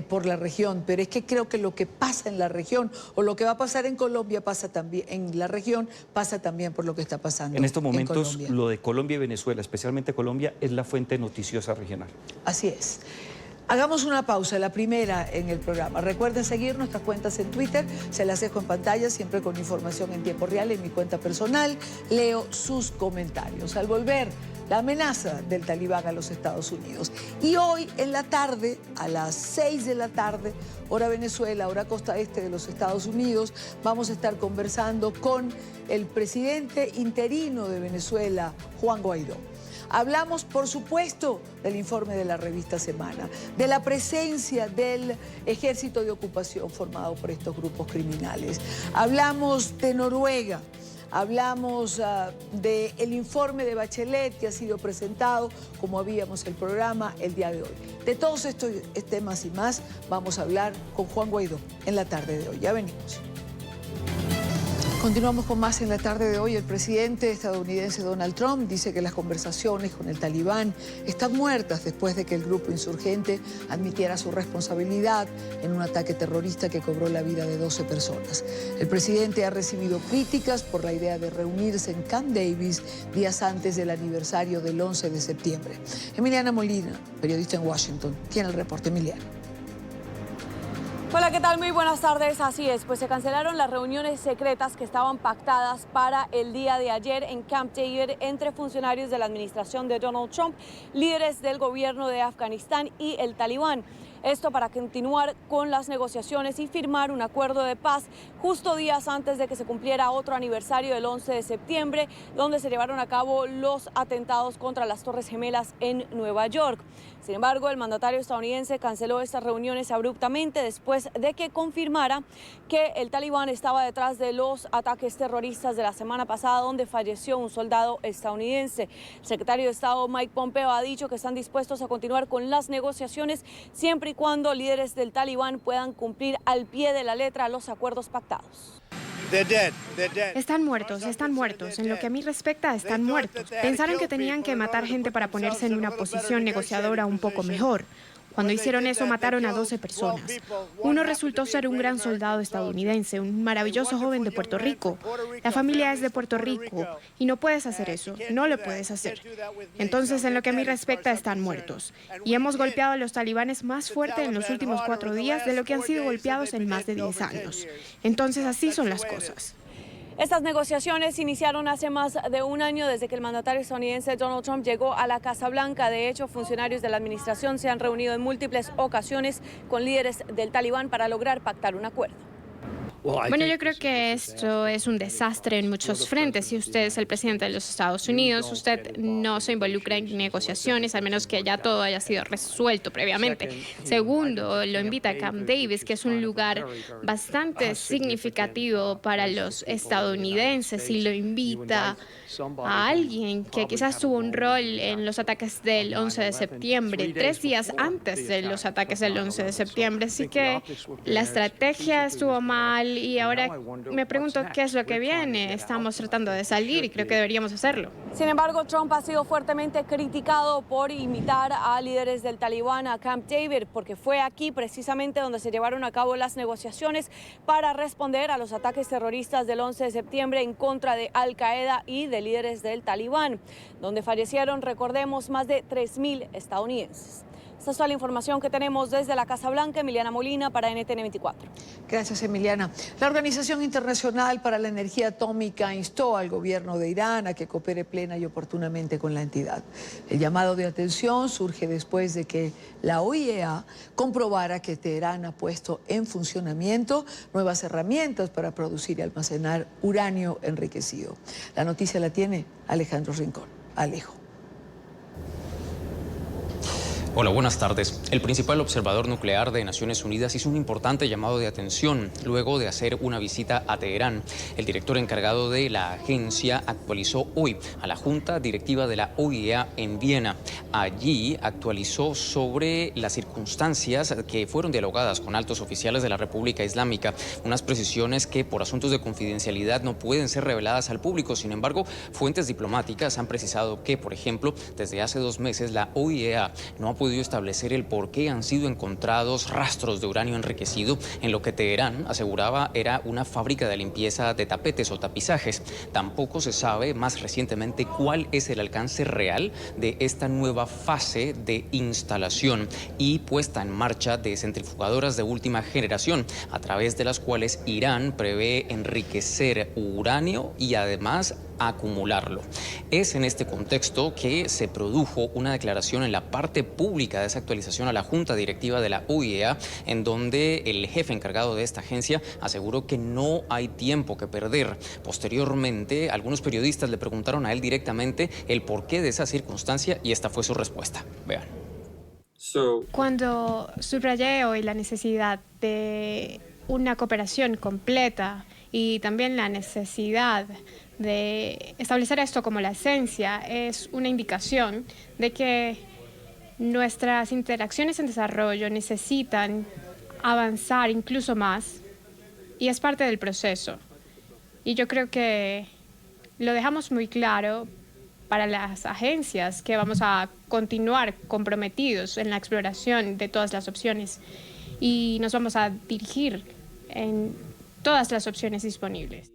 por la región, pero es que creo que lo que pasa en la región o lo que va a pasar en Colombia pasa también en la región, pasa también por lo que está pasando en estos momentos. Colombia. Lo de Colombia y Venezuela, especialmente Colombia, es la fuente noticiosa regional. Así es. Hagamos una pausa, la primera en el programa. Recuerden seguir nuestras cuentas en Twitter, se las dejo en pantalla, siempre con información en tiempo real en mi cuenta personal. Leo sus comentarios. Al volver, la amenaza del talibán a los Estados Unidos. Y hoy en la tarde, a las 6 de la tarde, hora Venezuela, hora costa este de los Estados Unidos, vamos a estar conversando con el presidente interino de Venezuela, Juan Guaidó. Hablamos, por supuesto, del informe de la revista Semana, de la presencia del ejército de ocupación formado por estos grupos criminales. Hablamos de Noruega, hablamos del informe de Bachelet que ha sido presentado, como habíamos el programa el día de hoy. De todos estos temas y más vamos a hablar con Juan Guaidó en la tarde de hoy. Ya venimos. Continuamos con más en la tarde de hoy. El presidente estadounidense Donald Trump dice que las conversaciones con el talibán están muertas después de que el grupo insurgente admitiera su responsabilidad en un ataque terrorista que cobró la vida de 12 personas. El presidente ha recibido críticas por la idea de reunirse en Camp Davis días antes del aniversario del 11 de septiembre. Emiliana Molina, periodista en Washington, tiene el reporte. Emiliana. Hola, ¿qué tal? Muy buenas tardes. Así es, pues se cancelaron las reuniones secretas que estaban pactadas para el día de ayer en Camp David entre funcionarios de la administración de Donald Trump, líderes del gobierno de Afganistán y el talibán. Esto para continuar con las negociaciones y firmar un acuerdo de paz justo días antes de que se cumpliera otro aniversario del 11 de septiembre, donde se llevaron a cabo los atentados contra las Torres Gemelas en Nueva York. Sin embargo, el mandatario estadounidense canceló estas reuniones abruptamente después de que confirmara que el talibán estaba detrás de los ataques terroristas de la semana pasada, donde falleció un soldado estadounidense. El secretario de Estado Mike Pompeo ha dicho que están dispuestos a continuar con las negociaciones siempre y cuando líderes del talibán puedan cumplir al pie de la letra los acuerdos pactados. Están muertos. En lo que a mí respecta, están muertos. Pensaron que tenían que matar gente para ponerse en una posición negociadora un poco mejor. Cuando hicieron eso, mataron a 12 personas. Uno resultó ser un gran soldado estadounidense, un maravilloso joven de Puerto Rico. La familia es de Puerto Rico y no puedes hacer eso, no lo puedes hacer. Entonces, en lo que a mí respecta, están muertos. Y hemos golpeado a los talibanes más fuerte en los últimos 4 días de lo que han sido golpeados en más de 10 años. Entonces, así son las cosas. Estas negociaciones iniciaron hace más de un año desde que el mandatario estadounidense Donald Trump llegó a la Casa Blanca. De hecho, funcionarios de la administración se han reunido en múltiples ocasiones con líderes del Talibán para lograr pactar un acuerdo. Bueno, yo creo que esto es un desastre en muchos frentes. Si usted es el presidente de los Estados Unidos, usted no se involucra en negociaciones, a menos que ya todo haya sido resuelto previamente. Segundo, lo invita a Camp Davis, que es un lugar bastante significativo para los estadounidenses, y lo invita a alguien que quizás tuvo un rol en los ataques del 11 de septiembre, 3 días antes de los ataques del 11 de septiembre. Así que la estrategia estuvo mal y ahora me pregunto qué es lo que viene. Estamos tratando de salir y creo que deberíamos hacerlo. Sin embargo, Trump ha sido fuertemente criticado por invitar a líderes del Talibán a Camp David, porque fue aquí precisamente donde se llevaron a cabo las negociaciones para responder a los ataques terroristas del 11 de septiembre en contra de Al-Qaeda y de líderes del Talibán, donde fallecieron, recordemos, más de 3.000 estadounidenses. Esta es toda la información que tenemos desde la Casa Blanca. Emiliana Molina para NTN 24. Gracias, Emiliana. La Organización Internacional para la Energía Atómica instó al gobierno de Irán a que coopere plena y oportunamente con la entidad. El llamado de atención surge después de que la OIEA comprobara que Teherán ha puesto en funcionamiento nuevas herramientas para producir y almacenar uranio enriquecido. La noticia la tiene Alejandro Rincón. Alejo. Hola, buenas tardes. El principal observador nuclear de Naciones Unidas hizo un importante llamado de atención luego de hacer una visita a Teherán. El director encargado de la agencia actualizó hoy a la Junta Directiva de la OIEA en Viena. Allí actualizó sobre las circunstancias que fueron dialogadas con altos oficiales de la República Islámica, unas precisiones que por asuntos de confidencialidad no pueden ser reveladas al público. Sin embargo, fuentes diplomáticas han precisado que, por ejemplo, desde hace 2 meses la OIEA no ha podido establecer el por qué han sido encontrados rastros de uranio enriquecido en lo que Teherán aseguraba era una fábrica de limpieza de tapetes o tapizajes. Tampoco se sabe más recientemente cuál es el alcance real de esta nueva fase de instalación y puesta en marcha de centrifugadoras de última generación, a través de las cuales Irán prevé enriquecer uranio y además acumularlo. Es en este contexto que se produjo una declaración en la parte pública de esa actualización a la Junta Directiva de la OIEA, en donde el jefe encargado de esta agencia aseguró que no hay tiempo que perder. Posteriormente, algunos periodistas le preguntaron a él directamente el porqué de esa circunstancia y esta fue su respuesta. Vean. Cuando subrayé hoy la necesidad de una cooperación completa y también la necesidad de establecer esto como la esencia, es una indicación de que nuestras interacciones en desarrollo necesitan avanzar incluso más y es parte del proceso. Y yo creo que lo dejamos muy claro para las agencias, que vamos a continuar comprometidos en la exploración de todas las opciones y nos vamos a dirigir en todas las opciones disponibles.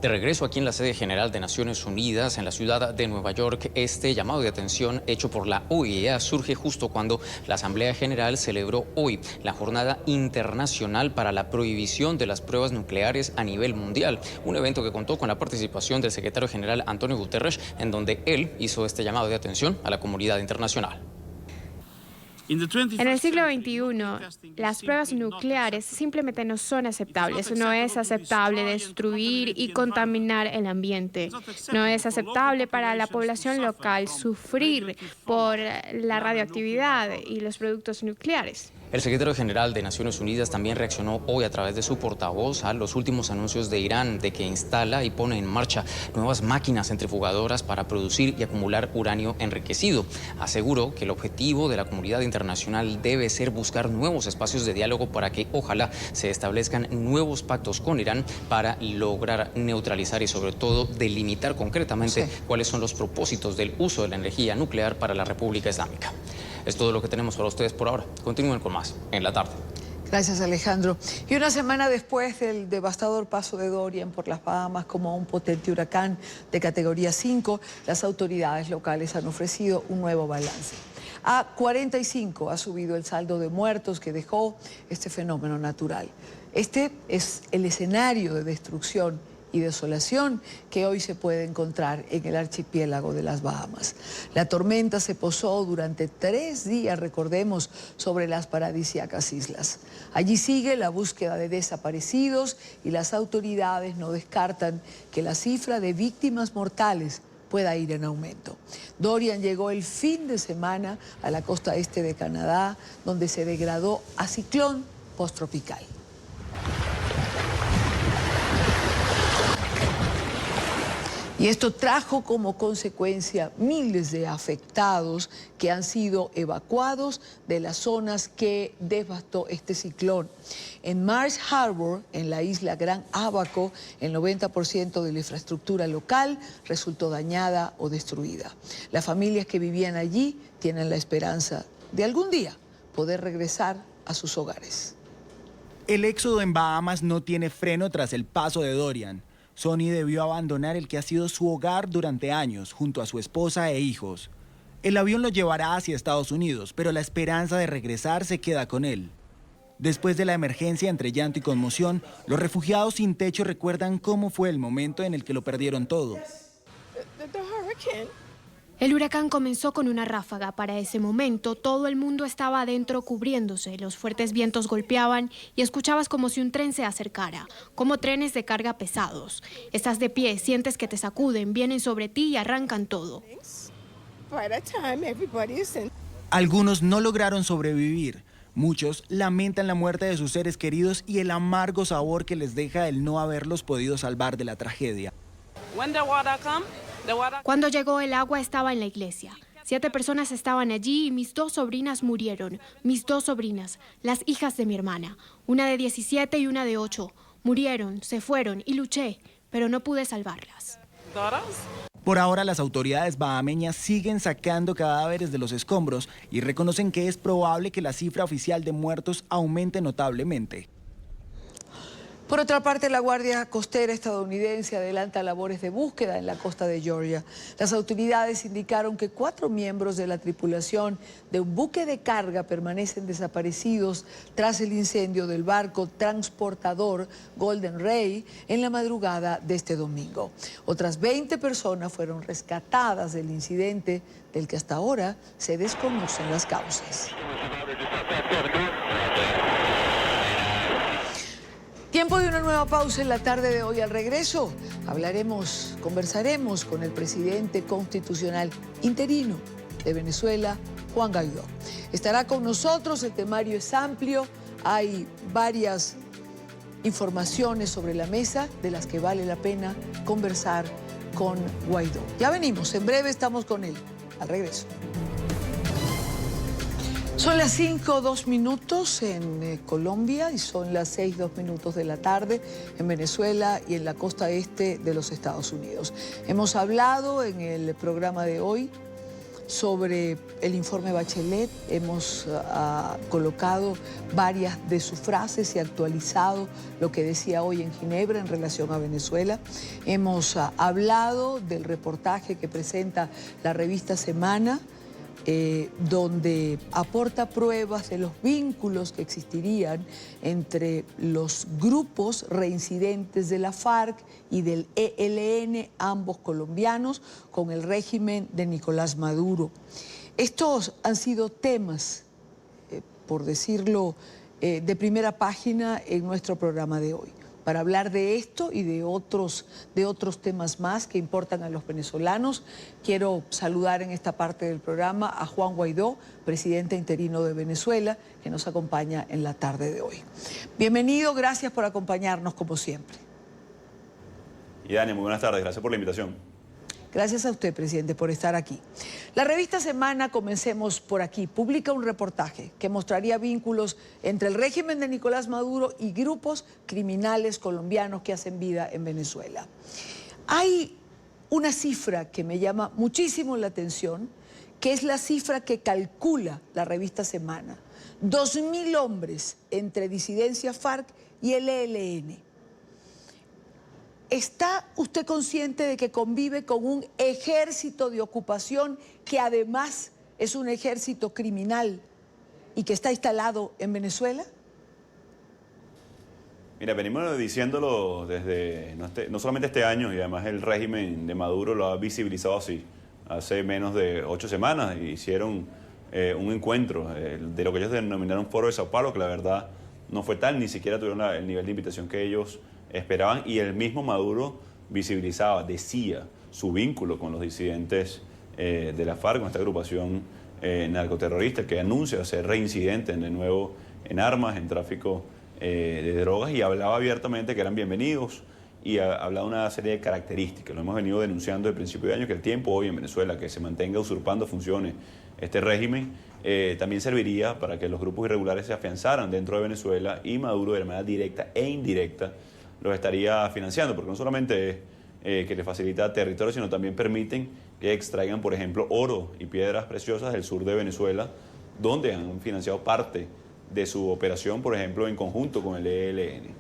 De regreso aquí en la sede general de Naciones Unidas, en la ciudad de Nueva York, este llamado de atención hecho por la OIEA surge justo cuando la Asamblea General celebró hoy la Jornada Internacional para la Prohibición de las Pruebas Nucleares a nivel mundial, un evento que contó con la participación del secretario general Antonio Guterres, en donde él hizo este llamado de atención a la comunidad internacional. En el siglo XXI, las pruebas nucleares simplemente no son aceptables. No es aceptable destruir y contaminar el ambiente. No es aceptable para la población local sufrir por la radioactividad y los productos nucleares. El secretario general de Naciones Unidas también reaccionó hoy a través de su portavoz a los últimos anuncios de Irán de que instala y pone en marcha nuevas máquinas centrifugadoras para producir y acumular uranio enriquecido. Aseguró que el objetivo de la comunidad internacional debe ser buscar nuevos espacios de diálogo para que ojalá se establezcan nuevos pactos con Irán para lograr neutralizar y sobre todo delimitar concretamente cuáles son los propósitos del uso de la energía nuclear para la República Islámica. Es todo lo que tenemos para ustedes por ahora. Continúen con más en la tarde. Gracias, Alejandro. Y una semana después del devastador paso de Dorian por las Bahamas como un potente huracán de categoría 5, las autoridades locales han ofrecido un nuevo balance. A 45 ha subido el saldo de muertos que dejó este fenómeno natural. Este es el escenario de destrucción y desolación que hoy se puede encontrar en el archipiélago de las Bahamas. La tormenta se posó durante 3 días, recordemos, sobre las paradisíacas islas. Allí sigue la búsqueda de desaparecidos y las autoridades no descartan que la cifra de víctimas mortales pueda ir en aumento. Dorian llegó el fin de semana a la costa este de Canadá, donde se degradó a ciclón posttropical. Y esto trajo como consecuencia miles de afectados que han sido evacuados de las zonas que devastó este ciclón. En Marsh Harbor, en la isla Gran Ábaco, el 90% de la infraestructura local resultó dañada o destruida. Las familias que vivían allí tienen la esperanza de algún día poder regresar a sus hogares. El éxodo en Bahamas no tiene freno tras el paso de Dorian. Sonny debió abandonar el que ha sido su hogar durante años, junto a su esposa e hijos. El avión lo llevará hacia Estados Unidos, pero la esperanza de regresar se queda con él. Después de la emergencia entre llanto y conmoción, los refugiados sin techo recuerdan cómo fue el momento en el que lo perdieron todo. El huracán comenzó con una ráfaga. Para ese momento, todo el mundo estaba adentro cubriéndose. Los fuertes vientos golpeaban y escuchabas como si un tren se acercara, como trenes de carga pesados. Estás de pie, sientes que te sacuden, vienen sobre ti y arrancan todo. Algunos no lograron sobrevivir. Muchos lamentan la muerte de sus seres queridos y el amargo sabor que les deja el no haberlos podido salvar de la tragedia. Cuando llegó el agua estaba en la iglesia. 7 personas estaban allí y mis 2 sobrinas murieron. Mis 2 sobrinas, las hijas de mi hermana. Una de 17 y una de 8. Murieron, se fueron y luché, pero no pude salvarlas. Por ahora las autoridades bahameñas siguen sacando cadáveres de los escombros y reconocen que es probable que la cifra oficial de muertos aumente notablemente. Por otra parte, la Guardia Costera estadounidense adelanta labores de búsqueda en la costa de Georgia. Las autoridades indicaron que 4 miembros de la tripulación de un buque de carga permanecen desaparecidos tras el incendio del barco transportador Golden Ray en la madrugada de este domingo. Otras 20 personas fueron rescatadas del incidente del que hasta ahora se desconocen las causas. Tiempo de una nueva pausa en la tarde de hoy. Al regreso conversaremos con el presidente constitucional interino de Venezuela, Juan Guaidó. Estará con nosotros, el temario es amplio, hay varias informaciones sobre la mesa de las que vale la pena conversar con Guaidó. Ya venimos, en breve estamos con él. Al regreso. Son las 5:02 en Colombia y son las 6:02 de la tarde en Venezuela y en la costa este de los Estados Unidos. Hemos hablado en el programa de hoy sobre el informe Bachelet, hemos colocado varias de sus frases y actualizado lo que decía hoy en Ginebra en relación a Venezuela. Hemos hablado del reportaje que presenta la revista Semana, donde aporta pruebas de los vínculos que existirían entre los grupos reincidentes de la FARC y del ELN, ambos colombianos, con el régimen de Nicolás Maduro. Estos han sido temas, por decirlo, de primera página en nuestro programa de hoy. Para hablar de esto y de otros temas más que importan a los venezolanos, quiero saludar en esta parte del programa a Juan Guaidó, presidente interino de Venezuela, que nos acompaña en la tarde de hoy. Bienvenido, gracias por acompañarnos como siempre. Y Dani, muy buenas tardes, gracias por la invitación. Gracias a usted, presidente, por estar aquí. La revista Semana, comencemos por aquí, publica un reportaje que mostraría vínculos entre el régimen de Nicolás Maduro y grupos criminales colombianos que hacen vida en Venezuela. Hay una cifra que me llama muchísimo la atención, que es la cifra que calcula la revista Semana. 2.000 hombres entre disidencia FARC y el ELN. ¿Está usted consciente de que convive con un ejército de ocupación que además es un ejército criminal y que está instalado en Venezuela? Mira, venimos diciéndolo desde, no solamente este año, y además el régimen de Maduro lo ha visibilizado así. Hace menos de 8 semanas hicieron un encuentro de lo que ellos denominaron Foro de Sao Paulo, que la verdad no fue tal, ni siquiera tuvieron el nivel de invitación que ellos esperaban, y el mismo Maduro visibilizaba, decía su vínculo con los disidentes de la FARC, con esta agrupación narcoterrorista que anuncia ser reincidente de nuevo en armas, en tráfico de drogas, y hablaba abiertamente que eran bienvenidos y hablaba una serie de características. Lo hemos venido denunciando desde el principio de año, que el tiempo hoy en Venezuela que se mantenga usurpando funciones este régimen también serviría para que los grupos irregulares se afianzaran dentro de Venezuela, y Maduro de manera directa e indirecta los estaría financiando, porque no solamente es que les facilita territorio, sino también permiten que extraigan, por ejemplo, oro y piedras preciosas del sur de Venezuela, donde han financiado parte de su operación, por ejemplo, en conjunto con el ELN.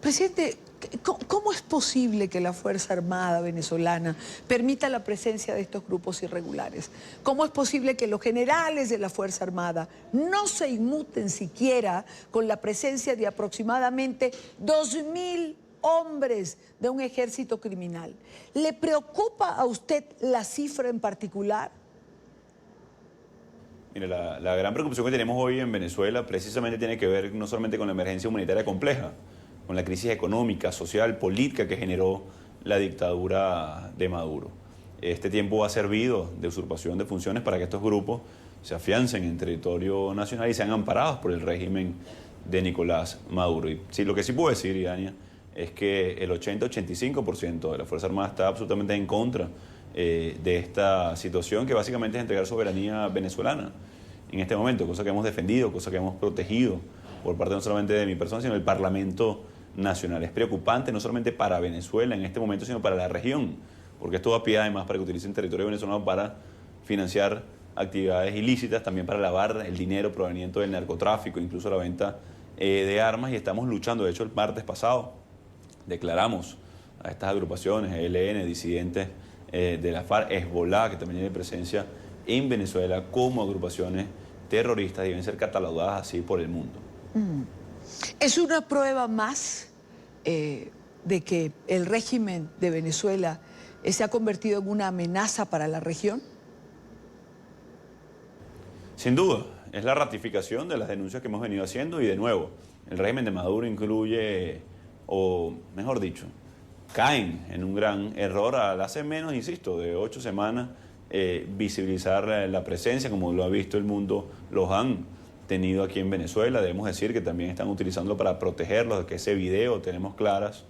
Presidente, ¿cómo es posible que la Fuerza Armada venezolana permita la presencia de estos grupos irregulares? ¿Cómo es posible que los generales de la Fuerza Armada no se inmuten siquiera con la presencia de aproximadamente 2.000 hombres de un ejército criminal? ¿Le preocupa a usted la cifra en particular? Mire, la gran preocupación que tenemos hoy en Venezuela precisamente tiene que ver no solamente con la emergencia humanitaria compleja, con la crisis económica, social, política que generó la dictadura de Maduro. Este tiempo ha servido de usurpación de funciones para que estos grupos se afiancen en territorio nacional y sean amparados por el régimen de Nicolás Maduro. Y sí, lo que sí puedo decir, Idania, es que el 80-85% de la Fuerza Armada está absolutamente en contra de esta situación, que básicamente es entregar soberanía venezolana en este momento, cosa que hemos defendido, cosa que hemos protegido por parte no solamente de mi persona, sino del Parlamento Nacional. Es preocupante no solamente para Venezuela en este momento, sino para la región, porque esto da pie además para que utilicen territorio venezolano para financiar actividades ilícitas, también para lavar el dinero proveniente del narcotráfico, incluso la venta de armas, y estamos luchando. De hecho, el martes pasado declaramos a estas agrupaciones, ELN, disidentes de la FARC, Hezbollah, que también tiene presencia en Venezuela, como agrupaciones terroristas, y deben ser catalogadas así por el mundo. ¿Es una prueba más de que el régimen de Venezuela se ha convertido en una amenaza para la región? Sin duda, es la ratificación de las denuncias que hemos venido haciendo, y de nuevo, el régimen de Maduro incluye, o mejor dicho, caen en un gran error al hace menos, insisto, de 8 semanas, visibilizar la presencia, como lo ha visto el mundo, los han tenido aquí en Venezuela. Debemos decir que también están utilizándolo para protegerlos, de que ese video tenemos claras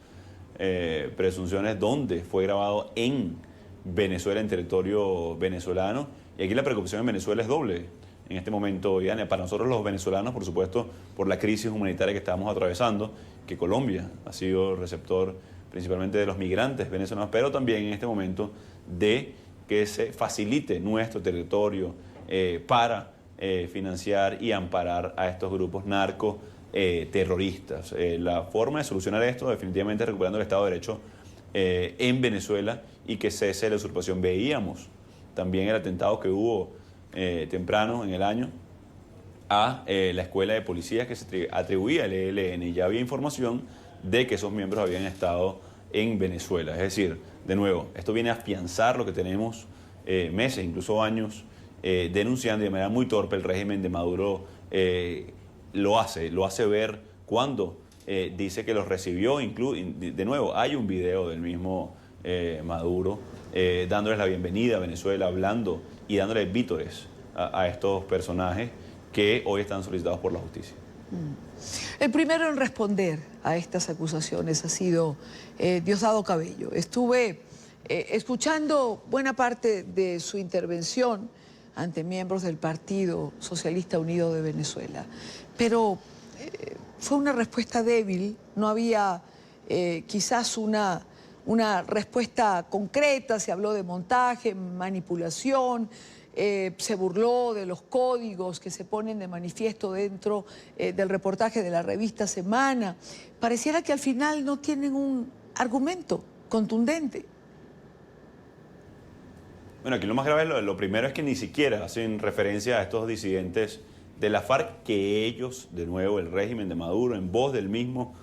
presunciones donde fue grabado en Venezuela, en territorio venezolano, y aquí la preocupación en Venezuela es doble. En este momento, Diana, para nosotros los venezolanos, por supuesto, por la crisis humanitaria que estamos atravesando, que Colombia ha sido receptor principalmente de los migrantes venezolanos, pero también en este momento de que se facilite nuestro territorio para financiar y amparar a estos grupos narco terroristas. La forma de solucionar esto definitivamente es recuperando el Estado de Derecho en Venezuela y que cese la usurpación. Veíamos también el atentado que hubo temprano en el año a la escuela de policías que se atribuía al ELN, y ya había información de que esos miembros habían estado en Venezuela. Es decir, de nuevo, esto viene a afianzar lo que tenemos meses, incluso años, denunciando, y de manera muy torpe el régimen de Maduro lo hace ver cuando dice que los recibió. De nuevo, hay un video del mismo Maduro dándoles la bienvenida a Venezuela, hablando y dándoles vítores a estos personajes que hoy están solicitados por la justicia. El primero en responder a estas acusaciones ha sido Diosdado Cabello. Estuve escuchando buena parte de su intervención ante miembros del Partido Socialista Unido de Venezuela, pero fue una respuesta débil, no había quizás una respuesta concreta. Se habló de montaje, manipulación, se burló de los códigos que se ponen de manifiesto dentro del reportaje de la revista Semana. Pareciera que al final no tienen un argumento contundente. Bueno, aquí lo más grave, lo primero es que ni siquiera hacen referencia a estos disidentes de la FARC, que ellos, de nuevo, el régimen de Maduro, en voz del mismo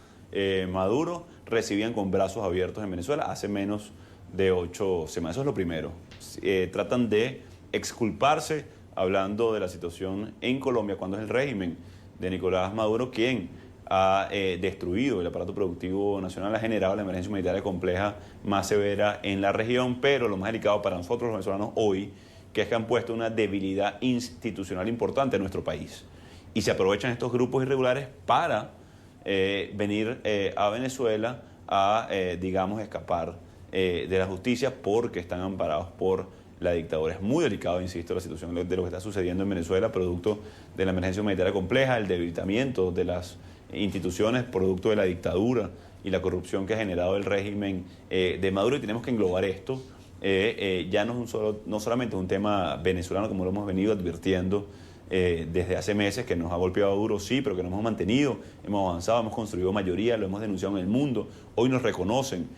Maduro, recibían con brazos abiertos en Venezuela hace menos de 8 semanas. Eso es lo primero. Tratan de exculparse hablando de la situación en Colombia, cuando es el régimen de Nicolás Maduro quien ha destruido el aparato productivo nacional, ha generado la emergencia humanitaria compleja más severa en la región, pero lo más delicado para nosotros los venezolanos hoy, que es que han puesto una debilidad institucional importante en nuestro país. Y se aprovechan estos grupos irregulares para venir a Venezuela a, digamos, escapar de la justicia porque están amparados por la dictadura. Es muy delicado, insisto, la situación de lo que está sucediendo en Venezuela, producto de la emergencia humanitaria compleja, el debilitamiento de las instituciones, producto de la dictadura y la corrupción que ha generado el régimen de Maduro. Y tenemos que englobar esto. Ya no solamente es un tema venezolano, como lo hemos venido advirtiendo desde hace meses, que nos ha golpeado duro, sí, pero que nos hemos mantenido, hemos avanzado, hemos construido mayoría, lo hemos denunciado en el mundo. Hoy nos reconocen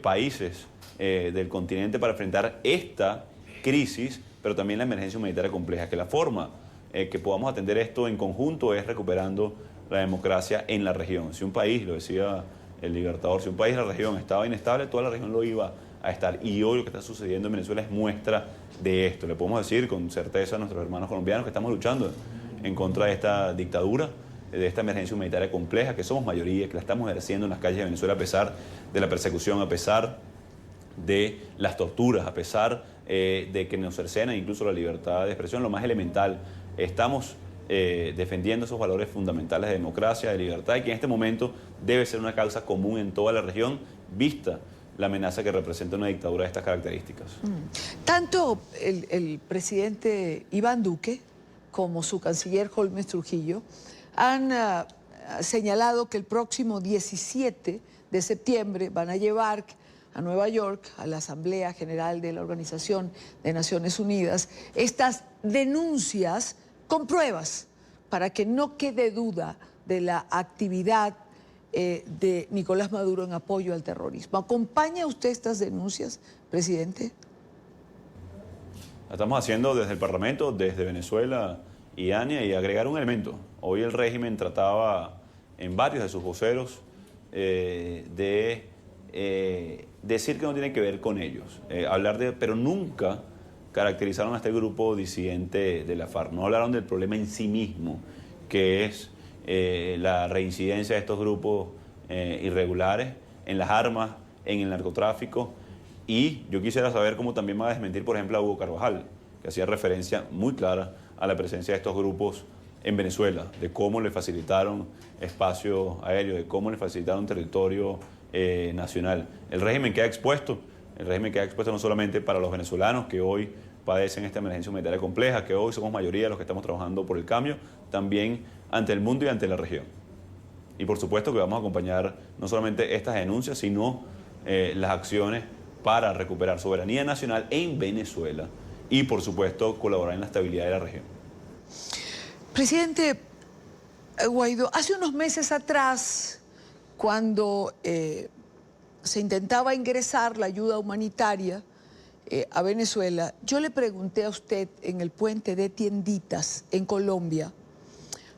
países del continente para enfrentar esta crisis, pero también la emergencia humanitaria compleja, que la forma que podamos atender esto en conjunto es recuperando la democracia en la región. Si un país, lo decía el Libertador, si un país de la región estaba inestable, toda la región lo iba a estar. Y hoy lo que está sucediendo en Venezuela es muestra de esto. Le podemos decir con certeza a nuestros hermanos colombianos que estamos luchando en contra de esta dictadura, de esta emergencia humanitaria compleja, que somos mayoría, que la estamos ejerciendo en las calles de Venezuela a pesar de la persecución, a pesar de las torturas, a pesar de que nos cercenan incluso la libertad de expresión, lo más elemental. Estamos defendiendo esos valores fundamentales de democracia, de libertad, y que en este momento debe ser una causa común en toda la región, vista la amenaza que representa una dictadura de estas características. Tanto el presidente Iván Duque como su canciller Holmes Trujillo han señalado que el próximo 17 de septiembre van a llevar a Nueva York, a la Asamblea General de la Organización de Naciones Unidas, estas denuncias con pruebas para que no quede duda de la actividad de Nicolás Maduro en apoyo al terrorismo. ¿Acompaña usted estas denuncias, presidente? La estamos haciendo desde el Parlamento, desde Venezuela y ANIA, y agregar un elemento. Hoy el régimen trataba en varios de sus voceros de decir que no tiene que ver con ellos, pero nunca caracterizaron a este grupo disidente de la FARC. No hablaron del problema en sí mismo, que es la reincidencia de estos grupos irregulares en las armas, en el narcotráfico. Y yo quisiera saber cómo también va a desmentir, por ejemplo, a Hugo Carvajal, que hacía referencia muy clara a la presencia de estos grupos en Venezuela, de cómo le facilitaron espacio aéreo, de cómo le facilitaron territorio nacional. El régimen queda expuesto no solamente para los venezolanos que hoy padecen esta emergencia humanitaria compleja, que hoy somos mayoría los que estamos trabajando por el cambio, también ante el mundo y ante la región. Y por supuesto que vamos a acompañar no solamente estas denuncias, sino las acciones para recuperar soberanía nacional en Venezuela y, por supuesto, colaborar en la estabilidad de la región. Presidente Guaidó, hace unos meses atrás, cuando se intentaba ingresar la ayuda humanitaria a Venezuela, yo le pregunté a usted en el puente de Tienditas, en Colombia,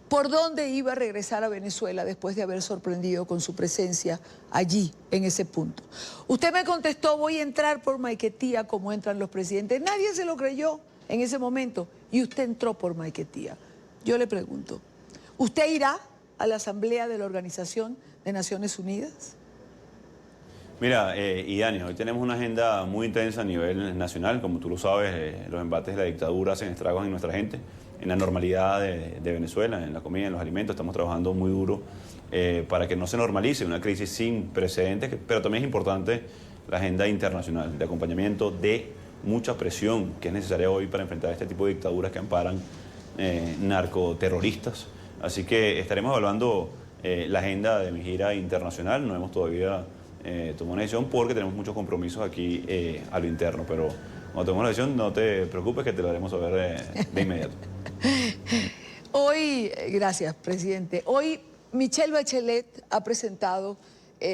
por dónde iba a regresar a Venezuela después de haber sorprendido con su presencia allí, en ese punto. Usted me contestó, voy a entrar por Maiquetía como entran los presidentes. Nadie se lo creyó en ese momento y usted entró por Maiquetía. Yo le pregunto, ¿usted irá a la Asamblea de la Organización de Naciones Unidas? Mira, Idania, hoy tenemos una agenda muy intensa a nivel nacional. Como tú lo sabes, los embates de la dictadura hacen estragos en nuestra gente, en la normalidad de Venezuela, en la comida, en los alimentos. Estamos trabajando muy duro para que no se normalice una crisis sin precedentes, pero también es importante la agenda internacional de acompañamiento, de mucha presión que es necesaria hoy para enfrentar este tipo de dictaduras que amparan narcoterroristas. Así que estaremos evaluando la agenda de mi gira internacional. No hemos todavía tomado una decisión porque tenemos muchos compromisos aquí a lo interno, pero cuando tomemos la decisión, no te preocupes que te lo haremos saber de inmediato. Hoy, gracias, presidente. Hoy Michelle Bachelet ha presentado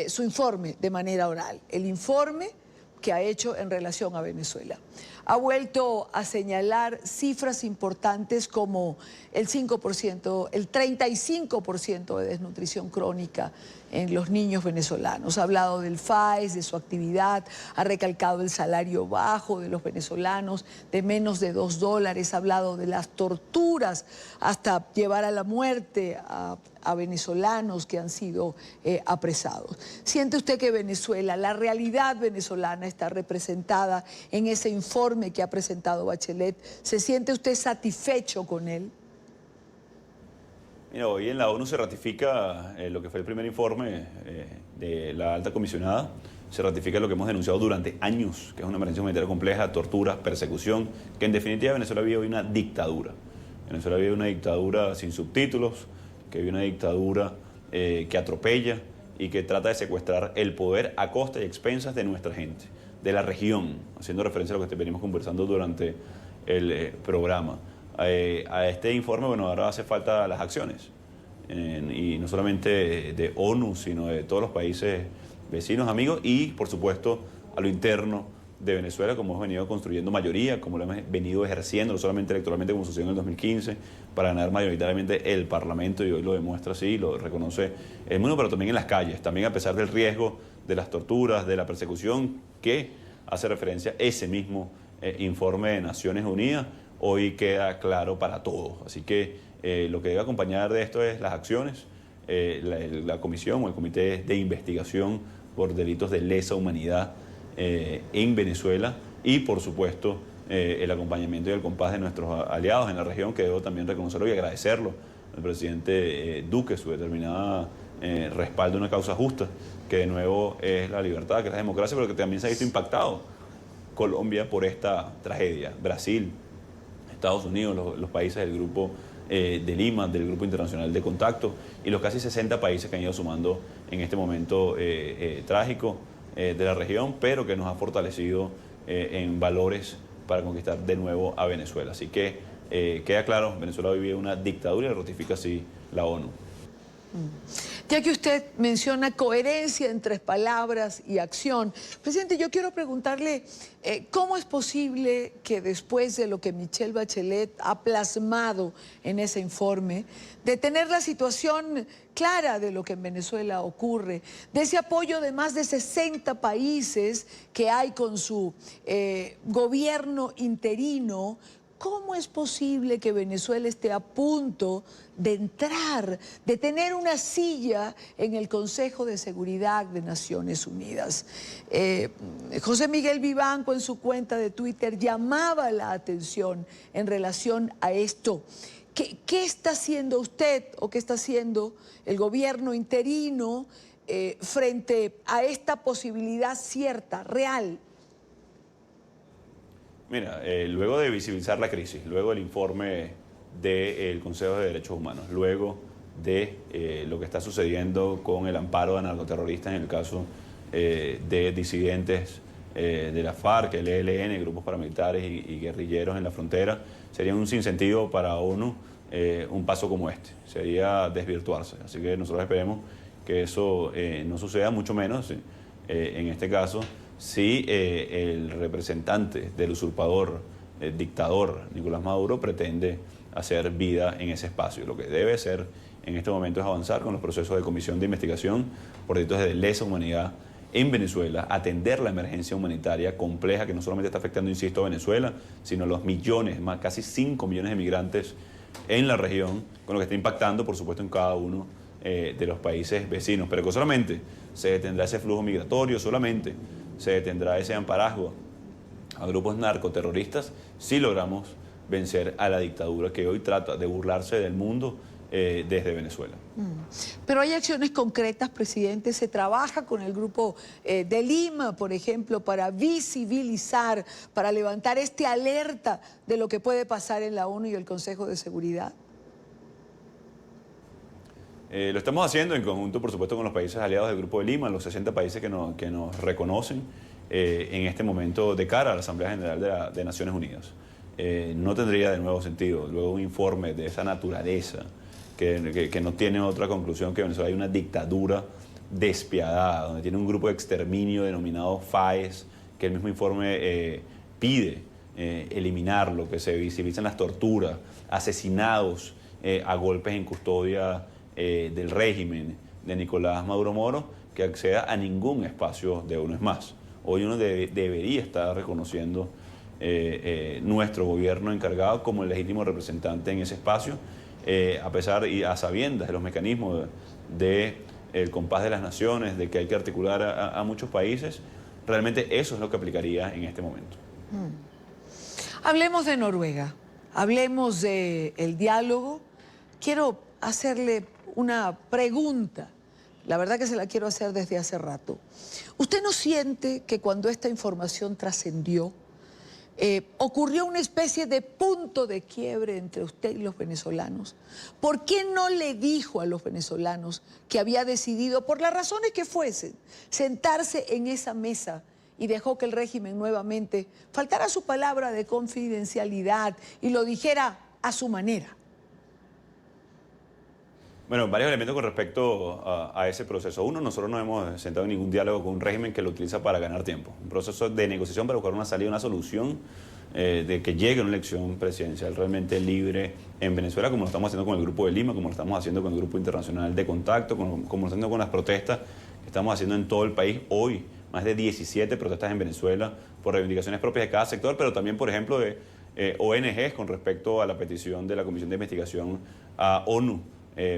su informe de manera oral, el informe que ha hecho en relación a Venezuela. Ha vuelto a señalar cifras importantes como el 5%, el 35% de desnutrición crónica en los niños venezolanos. Ha hablado del FAES, de su actividad, ha recalcado el salario bajo de los venezolanos de menos de $2, ha hablado de las torturas hasta llevar a la muerte a venezolanos que han sido apresados. ¿Siente usted que Venezuela, la realidad venezolana está representada en ese informe que ha presentado Bachelet? ¿Se siente usted satisfecho con él? Mira, hoy en la ONU se ratifica lo que fue el primer informe de la alta comisionada. Se ratifica lo que hemos denunciado durante años, que es una emergencia humanitaria compleja, torturas, persecución, que en definitiva en Venezuela había hoy una dictadura. En Venezuela había una dictadura sin subtítulos, que había una dictadura que atropella y que trata de secuestrar el poder a costa y expensas de nuestra gente, de la región, haciendo referencia a lo que venimos conversando durante el programa. A este informe, bueno, ahora hace falta las acciones, y no solamente de ONU, sino de todos los países vecinos, amigos, y por supuesto a lo interno de Venezuela, como hemos venido construyendo mayoría, como lo hemos venido ejerciendo, no solamente electoralmente como sucedió en el 2015, para ganar mayoritariamente el Parlamento, y hoy lo demuestra así, lo reconoce el mundo, pero también en las calles, también a pesar del riesgo de las torturas, de la persecución, que hace referencia ese mismo informe de Naciones Unidas, hoy queda claro para todos. Así que lo que debe acompañar de esto es las acciones, la comisión o el comité de investigación por delitos de lesa humanidad en Venezuela, y por supuesto el acompañamiento y el compás de nuestros aliados en la región, que debo también reconocerlo y agradecerlo al presidente Duque, su determinada respaldo a una causa justa, que de nuevo es la libertad, que es la democracia, pero que también se ha visto impactado Colombia por esta tragedia, Brasil, Estados Unidos, los países del Grupo de Lima, del Grupo Internacional de Contacto, y los casi 60 países que han ido sumando en este momento trágico de la región, pero que nos ha fortalecido en valores para conquistar de nuevo a Venezuela. Así que queda claro, Venezuela vive una dictadura y lo ratifica así la ONU. Ya que usted menciona coherencia entre palabras y acción, presidente, yo quiero preguntarle cómo es posible que después de lo que Michelle Bachelet ha plasmado en ese informe, de tener la situación clara de lo que en Venezuela ocurre, de ese apoyo de más de 60 países que hay con su gobierno interino, ¿cómo es posible que Venezuela esté a punto de entrar, de tener una silla en el Consejo de Seguridad de Naciones Unidas? José Miguel Vivanco en su cuenta de Twitter llamaba la atención en relación a esto. ¿Qué está haciendo usted o qué está haciendo el gobierno interino frente a esta posibilidad cierta, real? Mira, luego de visibilizar la crisis, luego del informe del Consejo de Derechos Humanos, luego de lo que está sucediendo con el amparo de narcoterroristas en el caso de disidentes de la FARC, el ELN, grupos paramilitares y guerrilleros en la frontera, sería un sinsentido para ONU un paso como este, sería desvirtuarse. Así que nosotros esperemos que eso no suceda, mucho menos en este caso, si el representante del usurpador, el dictador Nicolás Maduro, pretende hacer vida en ese espacio. Lo que debe hacer en este momento es avanzar con los procesos de comisión de investigación por delitos de lesa humanidad en Venezuela, atender la emergencia humanitaria compleja que no solamente está afectando, insisto, a Venezuela, sino a los millones, más casi 5 millones de migrantes en la región, con lo que está impactando, por supuesto, en cada uno de los países vecinos. Pero que solamente se detendrá ese flujo migratorio, solamente se detendrá ese amparazgo a grupos narcoterroristas si logramos vencer a la dictadura que hoy trata de burlarse del mundo desde Venezuela. Pero hay acciones concretas, presidente. Se trabaja con el Grupo de Lima, por ejemplo, para visibilizar, para levantar esta alerta de lo que puede pasar en la ONU y el Consejo de Seguridad. Lo estamos haciendo en conjunto, por supuesto, con los países aliados del Grupo de Lima, los 60 países que nos reconocen en este momento de cara a la Asamblea General de Naciones Unidas. No tendría de nuevo sentido, luego un informe de esa naturaleza que no tiene otra conclusión que en Venezuela hay una dictadura despiadada, donde tiene un grupo de exterminio denominado FAES, que el mismo informe pide eliminarlo, que se visibilicen las torturas, asesinados a golpes en custodia del régimen de Nicolás Maduro Moro, que acceda a ningún espacio de ONU. Es más, hoy uno debería estar reconociendo nuestro gobierno encargado como el legítimo representante en ese espacio, a pesar y a sabiendas de los mecanismos del compás de las naciones, de que hay que articular a muchos países. Realmente eso es lo que aplicaría en este momento. Hablemos de Noruega, hablemos del diálogo. Quiero hacerle una pregunta, la verdad que se la quiero hacer desde hace rato. ¿Usted no siente que cuando esta información trascendió, ocurrió una especie de punto de quiebre entre usted y los venezolanos? ¿Por qué no le dijo a los venezolanos que había decidido, por las razones que fuesen, sentarse en esa mesa y dejó que el régimen nuevamente faltara su palabra de confidencialidad y lo dijera a su manera? Bueno, varios elementos con respecto a ese proceso. Uno, nosotros no hemos sentado en ningún diálogo con un régimen que lo utiliza para ganar tiempo. Un proceso de negociación para buscar una salida, una solución de que llegue una elección presidencial realmente libre en Venezuela, como lo estamos haciendo con el Grupo de Lima, como lo estamos haciendo con el Grupo Internacional de Contacto, como lo estamos haciendo con las protestas que estamos haciendo en todo el país. Hoy, más de 17 protestas en Venezuela por reivindicaciones propias de cada sector, pero también, por ejemplo, de ONGs con respecto a la petición de la Comisión de Investigación a ONU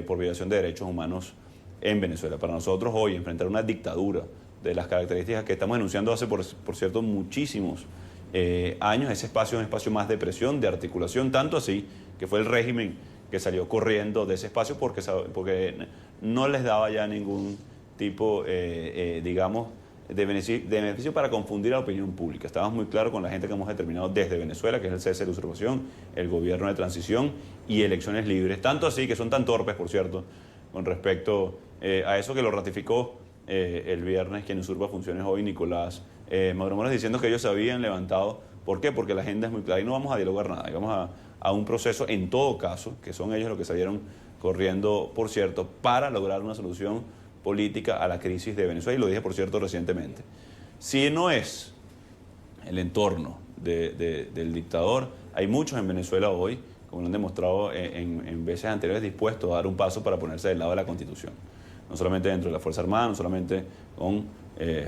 por violación de derechos humanos en Venezuela. Para nosotros hoy enfrentar una dictadura de las características que estamos denunciando hace, por cierto, muchísimos años, ese espacio es un espacio más de presión, de articulación, tanto así que fue el régimen que salió corriendo de ese espacio porque no les daba ya ningún tipo, digamos, de beneficio para confundir a la opinión pública. Estábamos muy claros con la gente que hemos determinado desde Venezuela, que es el cese de usurpación, el gobierno de transición y elecciones libres. Tanto así que son tan torpes, por cierto, con respecto a eso, que lo ratificó el viernes quien usurpa funciones hoy, Nicolás Maduro Moro, diciendo que ellos se habían levantado. ¿Por qué? Porque la agenda es muy clara y no vamos a dialogar nada. Vamos a un proceso, en todo caso, que son ellos los que salieron corriendo, por cierto, para lograr una solución política a la crisis de Venezuela, y lo dije, por cierto, recientemente. Si no es el entorno del dictador, hay muchos en Venezuela hoy, como lo han demostrado en veces anteriores, dispuestos a dar un paso para ponerse del lado de la Constitución. No solamente dentro de la Fuerza Armada, no solamente con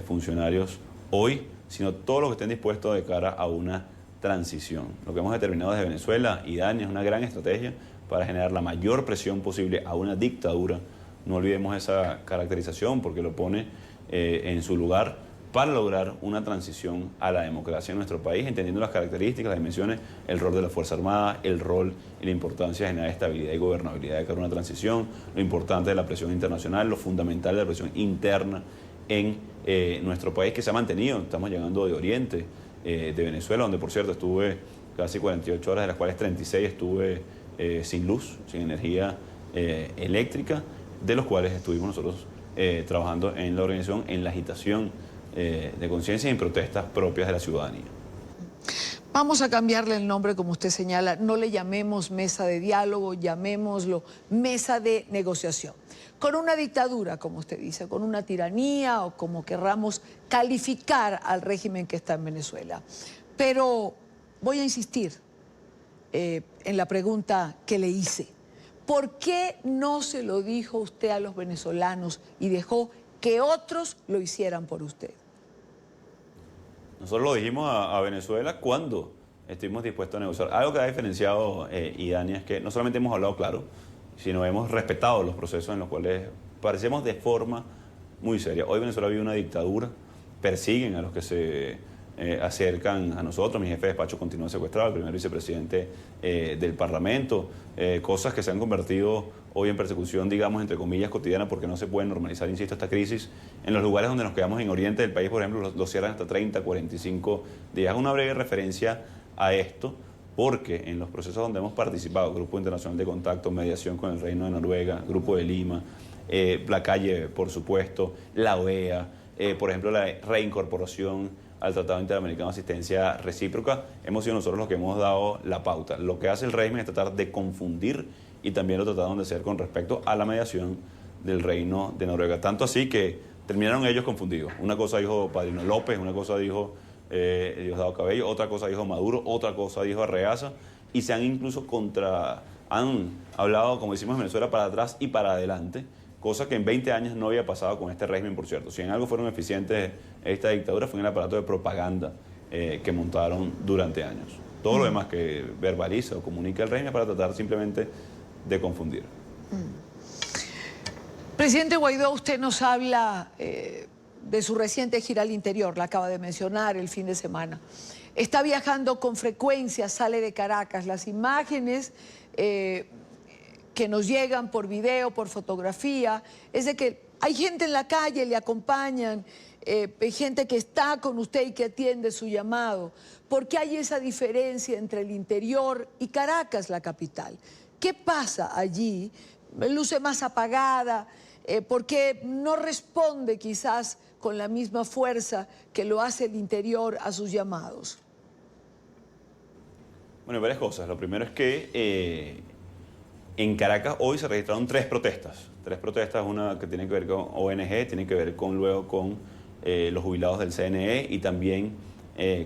funcionarios hoy, sino todos los que estén dispuestos de cara a una transición. Lo que hemos determinado desde Venezuela, y Dani, es una gran estrategia para generar la mayor presión posible a una dictadura. No olvidemos esa caracterización porque lo pone en su lugar para lograr una transición a la democracia en nuestro país, entendiendo las características, las dimensiones, el rol de la Fuerza Armada, el rol y la importancia de generar estabilidad y gobernabilidad de cara a una transición, lo importante de la presión internacional, lo fundamental de la presión interna en nuestro país, que se ha mantenido. Estamos llegando de Oriente, de Venezuela, donde, por cierto, estuve casi 48 horas, de las cuales 36 estuve sin luz, sin energía eléctrica, de los cuales estuvimos nosotros trabajando en la organización, en la agitación de conciencia y en protestas propias de la ciudadanía. Vamos a cambiarle el nombre, como usted señala. No le llamemos mesa de diálogo, llamémoslo mesa de negociación. Con una dictadura, como usted dice, con una tiranía o como querramos calificar al régimen que está en Venezuela. Pero voy a insistir en la pregunta que le hice. ¿Por qué no se lo dijo usted a los venezolanos y dejó que otros lo hicieran por usted? Nosotros lo dijimos a Venezuela cuando estuvimos dispuestos a negociar. Algo que ha diferenciado Idania es que no solamente hemos hablado claro, sino hemos respetado los procesos en los cuales parecemos de forma muy seria. Hoy Venezuela vive una dictadura, persiguen a los que se acercan a nosotros. Mi jefe de despacho continúa secuestrado, el primer vicepresidente del Parlamento, cosas que se han convertido hoy en persecución, digamos, entre comillas, cotidiana, porque no se puede normalizar, insisto, esta crisis. En los lugares donde nos quedamos en oriente del país, por ejemplo, los cierran hasta 30, 45 días. Una breve referencia a esto, porque en los procesos donde hemos participado, Grupo Internacional de Contacto, mediación con el Reino de Noruega, Grupo de Lima, La Calle, por supuesto, la OEA, por ejemplo, la reincorporación al Tratado Interamericano de Asistencia Recíproca. Hemos sido nosotros los que hemos dado la pauta. Lo que hace el régimen es tratar de confundir, y también lo trataron de hacer con respecto a la mediación del Reino de Noruega. Tanto así que terminaron ellos confundidos. Una cosa dijo Padrino López, una cosa dijo Diosdado Cabello, otra cosa dijo Maduro, otra cosa dijo Arreaza, y se han incluso han hablado, como decimos en Venezuela, para atrás y para adelante, cosa que en 20 años no había pasado con este régimen, por cierto. Si en algo fueron eficientes esta dictadura fue en el aparato de propaganda que montaron durante años. Todo lo demás que verbaliza o comunica el régimen es para tratar simplemente de confundir. Presidente Guaidó, usted nos habla de su reciente gira al interior, la acaba de mencionar el fin de semana. Está viajando con frecuencia, sale de Caracas. Las imágenes que nos llegan por video, por fotografía, es de que hay gente en la calle, le acompañan, gente que está con usted y que atiende su llamado. ¿Por qué hay esa diferencia entre el interior y Caracas, la capital? ¿Qué pasa allí? ¿Luce más apagada? ¿Por qué no responde quizás con la misma fuerza que lo hace el interior a sus llamados? Bueno, varias cosas. Lo primero es que en Caracas hoy se registraron tres protestas. Una que tiene que ver con ONG, tiene que ver luego con los jubilados del CNE y también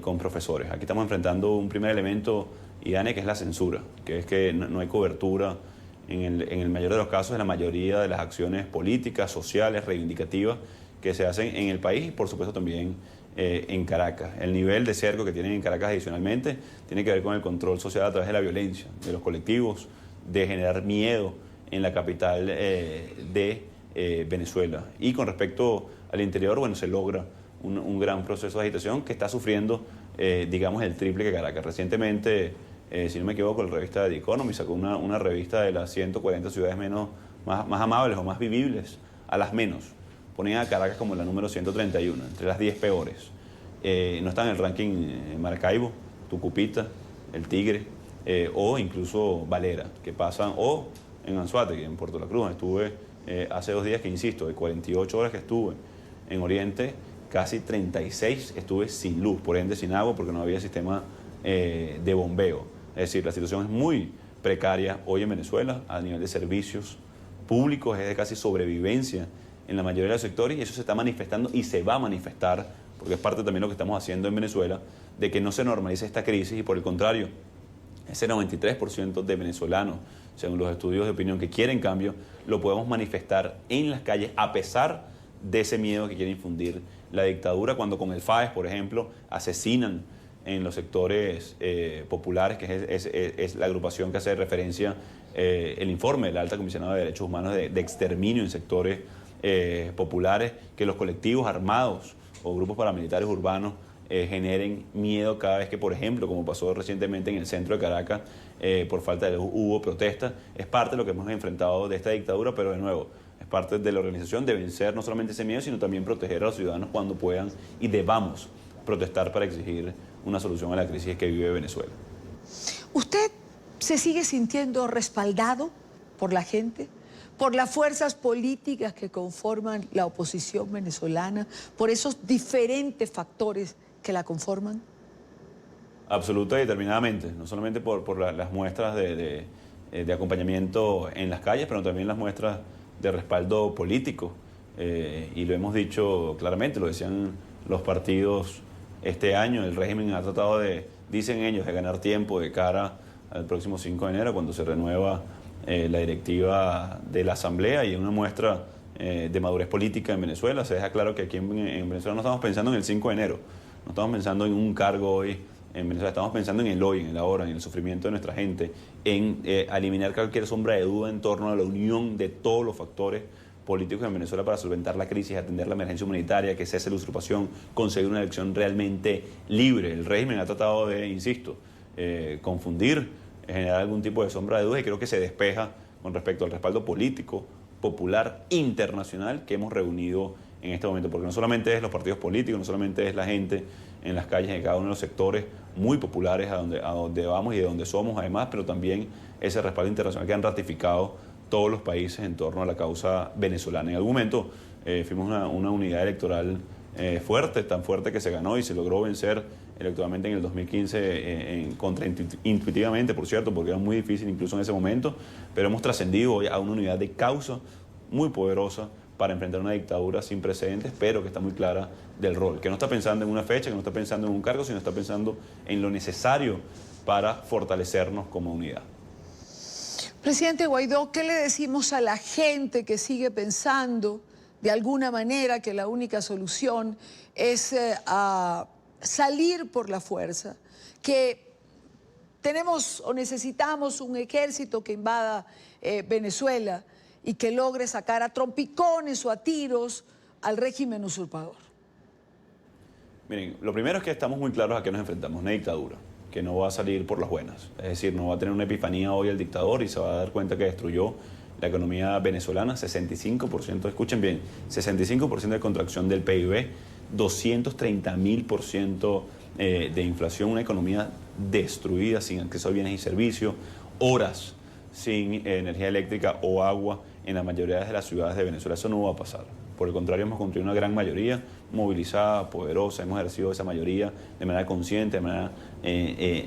con profesores. Aquí estamos enfrentando un primer elemento, Idane, que es la censura, que es que no hay cobertura en el mayor de los casos de la mayoría de las acciones políticas, sociales, reivindicativas que se hacen en el país y por supuesto también en Caracas. El nivel de cerco que tienen en Caracas adicionalmente tiene que ver con el control social a través de la violencia, de los colectivos, de generar miedo en la capital de Venezuela. Y con respecto al interior, bueno, se logra un gran proceso de agitación que está sufriendo, digamos, el triple que Caracas. Recientemente, si no me equivoco, la revista The Economist sacó una revista de las 140 ciudades más amables o más vivibles a las menos. Ponían a Caracas como la número 131, entre las 10 peores. No está en el ranking Maracaibo, Tucupita, El Tigre, o incluso Valera, que pasan, o en Anzoátegui, en Puerto La Cruz. Estuve hace 2 días, que insisto, de 48 horas que estuve en Oriente, casi 36 estuve sin luz, por ende sin agua, porque no había sistema de bombeo. Es decir, la situación es muy precaria hoy en Venezuela a nivel de servicios públicos, es de casi sobrevivencia en la mayoría de los sectores, y eso se está manifestando y se va a manifestar, porque es parte también de lo que estamos haciendo en Venezuela, de que no se normalice esta crisis y por el contrario, ese 93% de venezolanos, según los estudios de opinión que quieren cambio, lo podemos manifestar en las calles a pesar de ese miedo que quiere infundir la dictadura, cuando con el FAES, por ejemplo, asesinan en los sectores populares, que es la agrupación que hace referencia el informe de la Alta Comisionada de Derechos Humanos de exterminio en sectores populares, que los colectivos armados o grupos paramilitares urbanos generen miedo cada vez que, por ejemplo, como pasó recientemente en el centro de Caracas, por falta de luz hubo protestas. Es parte de lo que hemos enfrentado de esta dictadura, pero de nuevo, es parte de la organización de vencer no solamente ese miedo, sino también proteger a los ciudadanos cuando puedan y debamos protestar para exigir una solución a la crisis que vive Venezuela. ¿Usted se sigue sintiendo respaldado por la gente, por las fuerzas políticas que conforman la oposición venezolana, por esos diferentes factores que la conforman? Absoluta y determinadamente, no solamente por las muestras de acompañamiento en las calles, pero también las muestras de respaldo político. Y lo hemos dicho claramente, lo decían los partidos este año, el régimen ha tratado dicen ellos, de ganar tiempo de cara al próximo 5 de enero, cuando se renueva la directiva de la Asamblea, y una muestra de madurez política en Venezuela. Se deja claro que aquí en Venezuela no estamos pensando en el 5 de enero, no estamos pensando en un cargo hoy en Venezuela, estamos pensando en el hoy, en el ahora, en el sufrimiento de nuestra gente, en eliminar cualquier sombra de duda en torno a la unión de todos los factores políticos en Venezuela para solventar la crisis, atender la emergencia humanitaria, que cese la usurpación, conseguir una elección realmente libre. El régimen ha tratado de, insisto, confundir, generar algún tipo de sombra de duda, y creo que se despeja con respecto al respaldo político, popular, internacional que hemos reunido en este momento, porque no solamente es los partidos políticos, no solamente es la gente en las calles de cada uno de los sectores muy populares a donde vamos y de donde somos además, pero también ese respaldo internacional que han ratificado todos los países en torno a la causa venezolana. En algún momento fuimos una unidad electoral fuerte, tan fuerte que se ganó y se logró vencer electoralmente en el 2015 contraintuitivamente, por cierto, porque era muy difícil incluso en ese momento, pero hemos trascendido hoy a una unidad de causa muy poderosa para enfrentar una dictadura sin precedentes, pero que está muy clara del rol, que no está pensando en una fecha, que no está pensando en un cargo, sino está pensando en lo necesario para fortalecernos como unidad. Presidente Guaidó, ¿qué le decimos a la gente que sigue pensando de alguna manera que la única solución es salir por la fuerza, que tenemos o necesitamos un ejército que invada Venezuela y que logre sacar a trompicones o a tiros al régimen usurpador? Miren, lo primero es que estamos muy claros a qué nos enfrentamos, una dictadura que no va a salir por las buenas, es decir, no va a tener una epifanía hoy el dictador y se va a dar cuenta que destruyó la economía venezolana, 65%, escuchen bien, 65% de contracción del PIB, 230.000% de inflación, una economía destruida, sin acceso a bienes y servicios, horas sin energía eléctrica o agua en la mayoría de las ciudades de Venezuela. Eso no va a pasar. Por el contrario, hemos construido una gran mayoría movilizada, poderosa, hemos ejercido esa mayoría de manera consciente, de manera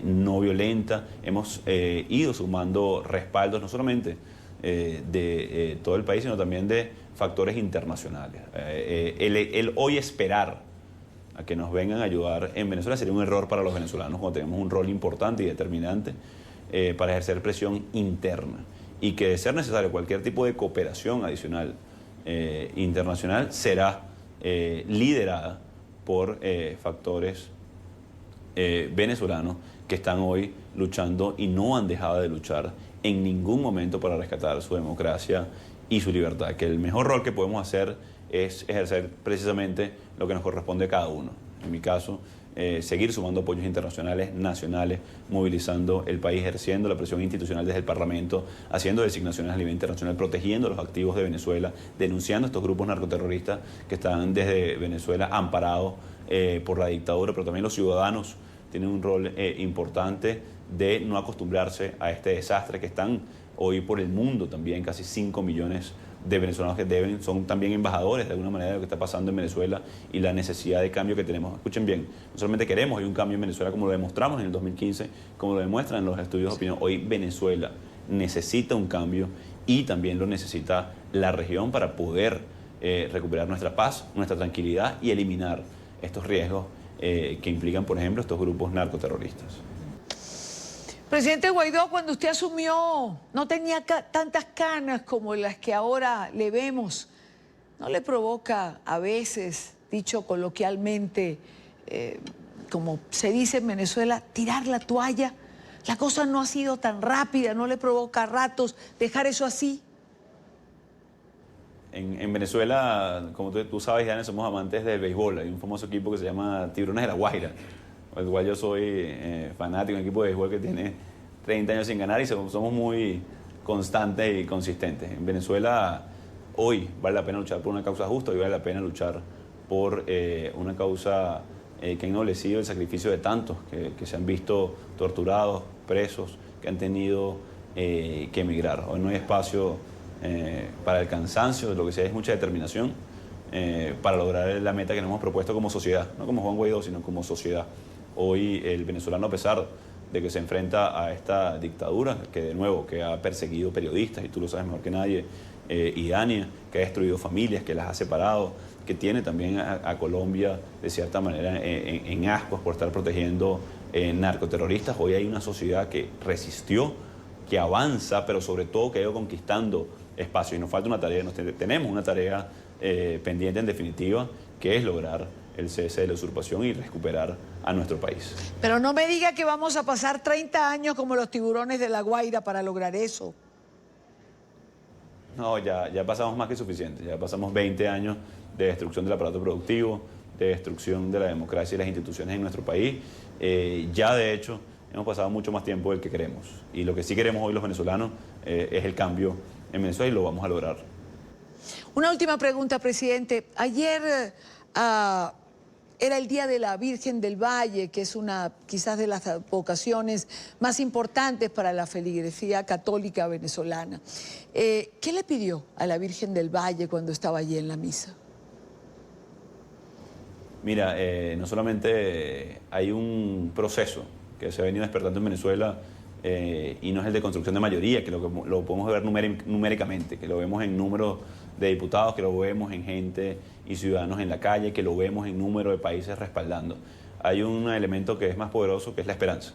no violenta, hemos ido sumando respaldos no solamente de todo el país, sino también de factores internacionales. El hoy esperar a que nos vengan a ayudar en Venezuela sería un error para los venezolanos cuando tenemos un rol importante y determinante para ejercer presión interna, y que de ser necesario cualquier tipo de cooperación adicional internacional será liderada por factores venezolanos que están hoy luchando y no han dejado de luchar en ningún momento para rescatar su democracia y su libertad, que el mejor rol que podemos hacer es ejercer precisamente lo que nos corresponde a cada uno. En mi caso, seguir sumando apoyos internacionales, nacionales, movilizando el país, ejerciendo la presión institucional desde el Parlamento, haciendo designaciones a nivel internacional, protegiendo los activos de Venezuela, denunciando estos grupos narcoterroristas que están desde Venezuela amparados por la dictadura, pero también los ciudadanos tienen un rol importante de no acostumbrarse a este desastre que están hoy por el mundo también, casi 5 millones de venezolanos que son también embajadores de alguna manera de lo que está pasando en Venezuela y la necesidad de cambio que tenemos. Escuchen bien, no solamente queremos hoy un cambio en Venezuela como lo demostramos en el 2015, como lo demuestran los estudios de opinión, hoy Venezuela necesita un cambio y también lo necesita la región para poder recuperar nuestra paz, nuestra tranquilidad y eliminar estos riesgos que implican, por ejemplo, estos grupos narcoterroristas. Presidente Guaidó, cuando usted asumió, no tenía tantas canas como las que ahora le vemos. ¿No le provoca a veces, dicho coloquialmente, como se dice en Venezuela, tirar la toalla? La cosa no ha sido tan rápida, ¿no le provoca a ratos dejar eso así? En Venezuela, como tú sabes, Diana, somos amantes del béisbol. Hay un famoso equipo que se llama Tiburones de la Guaira, el cual yo soy fanático, un equipo de béisbol que tiene 30 años sin ganar y somos muy constantes y consistentes. En Venezuela hoy vale la pena luchar por una causa justa, hoy vale la pena luchar por una causa que ha ennoblecido el sacrificio de tantos que se han visto torturados, presos, que han tenido que emigrar. Hoy no hay espacio para el cansancio, lo que sea es mucha determinación para lograr la meta que nos hemos propuesto como sociedad, no como Juan Guaidó, sino como sociedad. Hoy el venezolano, a pesar de que se enfrenta a esta dictadura, que de nuevo que ha perseguido periodistas, y tú lo sabes mejor que nadie, Idania, que ha destruido familias, que las ha separado, que tiene también a Colombia de cierta manera en ascuas por estar protegiendo narcoterroristas. Hoy hay una sociedad que resistió, que avanza, pero sobre todo que ha ido conquistando espacio. Y nos falta una tarea, tenemos una tarea pendiente en definitiva, que es lograr el cese de la usurpación y recuperar a nuestro país. Pero no me diga que vamos a pasar 30 años como los tiburones de la Guaira para lograr eso. No, ya pasamos más que suficiente. Ya pasamos 20 años de destrucción del aparato productivo, de destrucción de la democracia y las instituciones en nuestro país. Ya de hecho hemos pasado mucho más tiempo del que queremos. Y lo que sí queremos hoy los venezolanos es el cambio en Venezuela y lo vamos a lograr. Una última pregunta, presidente. Ayer era el Día de la Virgen del Valle, que es una quizás de las vocaciones más importantes para la feligresía católica venezolana. ¿Qué le pidió a la Virgen del Valle cuando estaba allí en la misa? Mira, no solamente hay un proceso que se ha venido despertando en Venezuela y no es el de construcción de mayoría, que lo podemos ver numéricamente, que lo vemos en número de diputados, que lo vemos en gente y ciudadanos en la calle, que lo vemos en número de países respaldando. Hay un elemento que es más poderoso, que es la esperanza.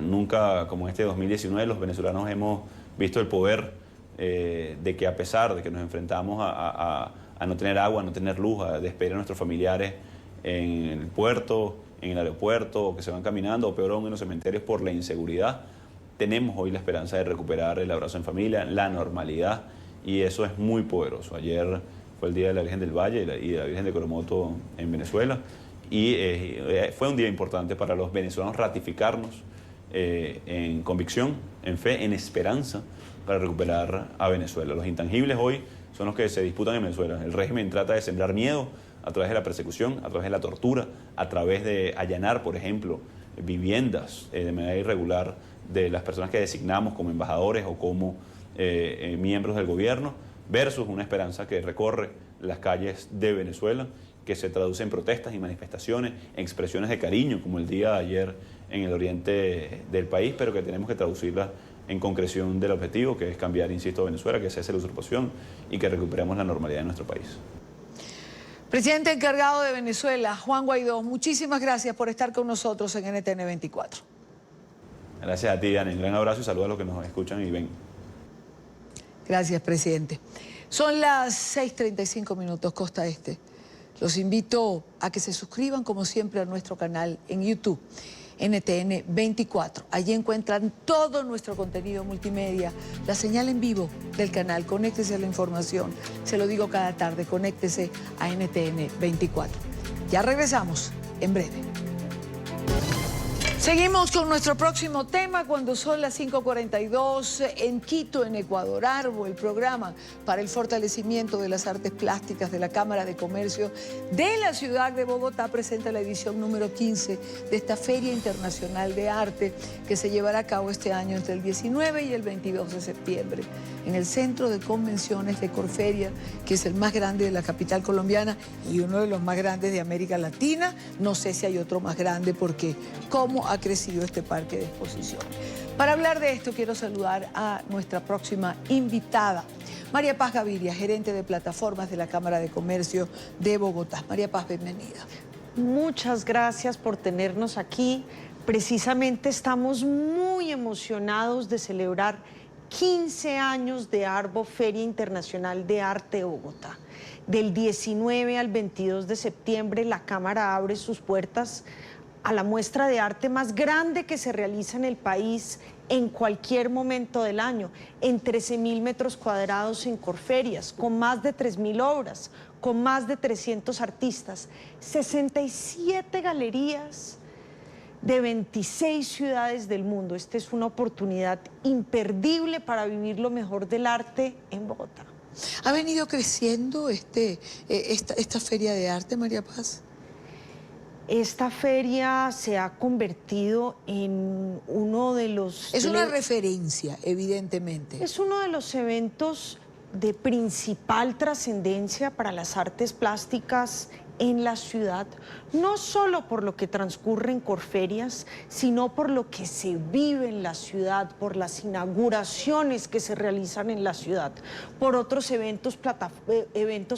Nunca, como este 2019, los venezolanos hemos visto el poder de que, a pesar de que nos enfrentamos a no tener agua, a no tener luz, a despedir a nuestros familiares en el puerto, en el aeropuerto, o que se van caminando, o peor aún en los cementerios por la inseguridad, tenemos hoy la esperanza de recuperar el abrazo en familia, la normalidad, y eso es muy poderoso. Ayer fue el Día de la Virgen del Valle y de la Virgen de Coromoto en Venezuela, y fue un día importante para los venezolanos ratificarnos en convicción, en fe, en esperanza, para recuperar a Venezuela. Los intangibles hoy son los que se disputan en Venezuela. El régimen trata de sembrar miedo a través de la persecución, a través de la tortura, a través de allanar, por ejemplo, viviendas de manera irregular de las personas que designamos como embajadores o como miembros del gobierno, versus una esperanza que recorre las calles de Venezuela, que se traduce en protestas y manifestaciones, en expresiones de cariño, como el día de ayer en el oriente del país, pero que tenemos que traducirlas en concreción del objetivo, que es cambiar, insisto, Venezuela, que cese la usurpación y que recuperemos la normalidad de nuestro país. Presidente encargado de Venezuela, Juan Guaidó, muchísimas gracias por estar con nosotros en NTN 24. Gracias a ti, Diana. Un gran abrazo y saludos a los que nos escuchan y ven. Gracias, presidente. Son las 6:35 minutos, Costa Este. Los invito a que se suscriban, como siempre, a nuestro canal en YouTube, NTN 24. Allí encuentran todo nuestro contenido multimedia, la señal en vivo del canal. Conéctese a la información. Se lo digo cada tarde, conéctese a NTN 24. Ya regresamos en breve. Seguimos con nuestro próximo tema cuando son las 5:42 en Quito, en Ecuador. ARBO, el programa para el fortalecimiento de las artes plásticas de la Cámara de Comercio de la ciudad de Bogotá, presenta la edición número 15 de esta Feria Internacional de Arte que se llevará a cabo este año entre el 19 y el 22 de septiembre en el Centro de Convenciones de Corferia, que es el más grande de la capital colombiana y uno de los más grandes de América Latina. No sé si hay otro más grande porque cómo ha crecido este parque de exposiciones. Para hablar de esto quiero saludar a nuestra próxima invitada, María Paz Gaviria, gerente de plataformas de la Cámara de Comercio de Bogotá. María Paz, bienvenida. Muchas gracias por tenernos aquí. Precisamente estamos muy emocionados de celebrar 15 años de ARBO, Feria Internacional de Arte de Bogotá. Del 19 al 22 de septiembre la Cámara abre sus puertas a la muestra de arte más grande que se realiza en el país en cualquier momento del año, en 13.000 metros cuadrados en Corferias, con más de 3.000 obras, con más de 300 artistas, 67 galerías de 26 ciudades del mundo. Esta es una oportunidad imperdible para vivir lo mejor del arte en Bogotá. ¿Ha venido creciendo esta feria de arte, María Paz? Esta feria se ha convertido en uno de los... Es una referencia, evidentemente. Es uno de los eventos de principal trascendencia para las artes plásticas en la ciudad, no solo por lo que transcurre en Corferias, sino por lo que se vive en la ciudad, por las inauguraciones que se realizan en la ciudad, por otros eventos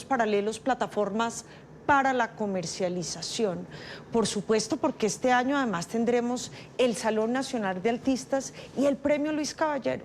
paralelos, plataformas para la comercialización. Por supuesto, porque este año además tendremos el Salón Nacional de Artistas y el Premio Luis Caballero.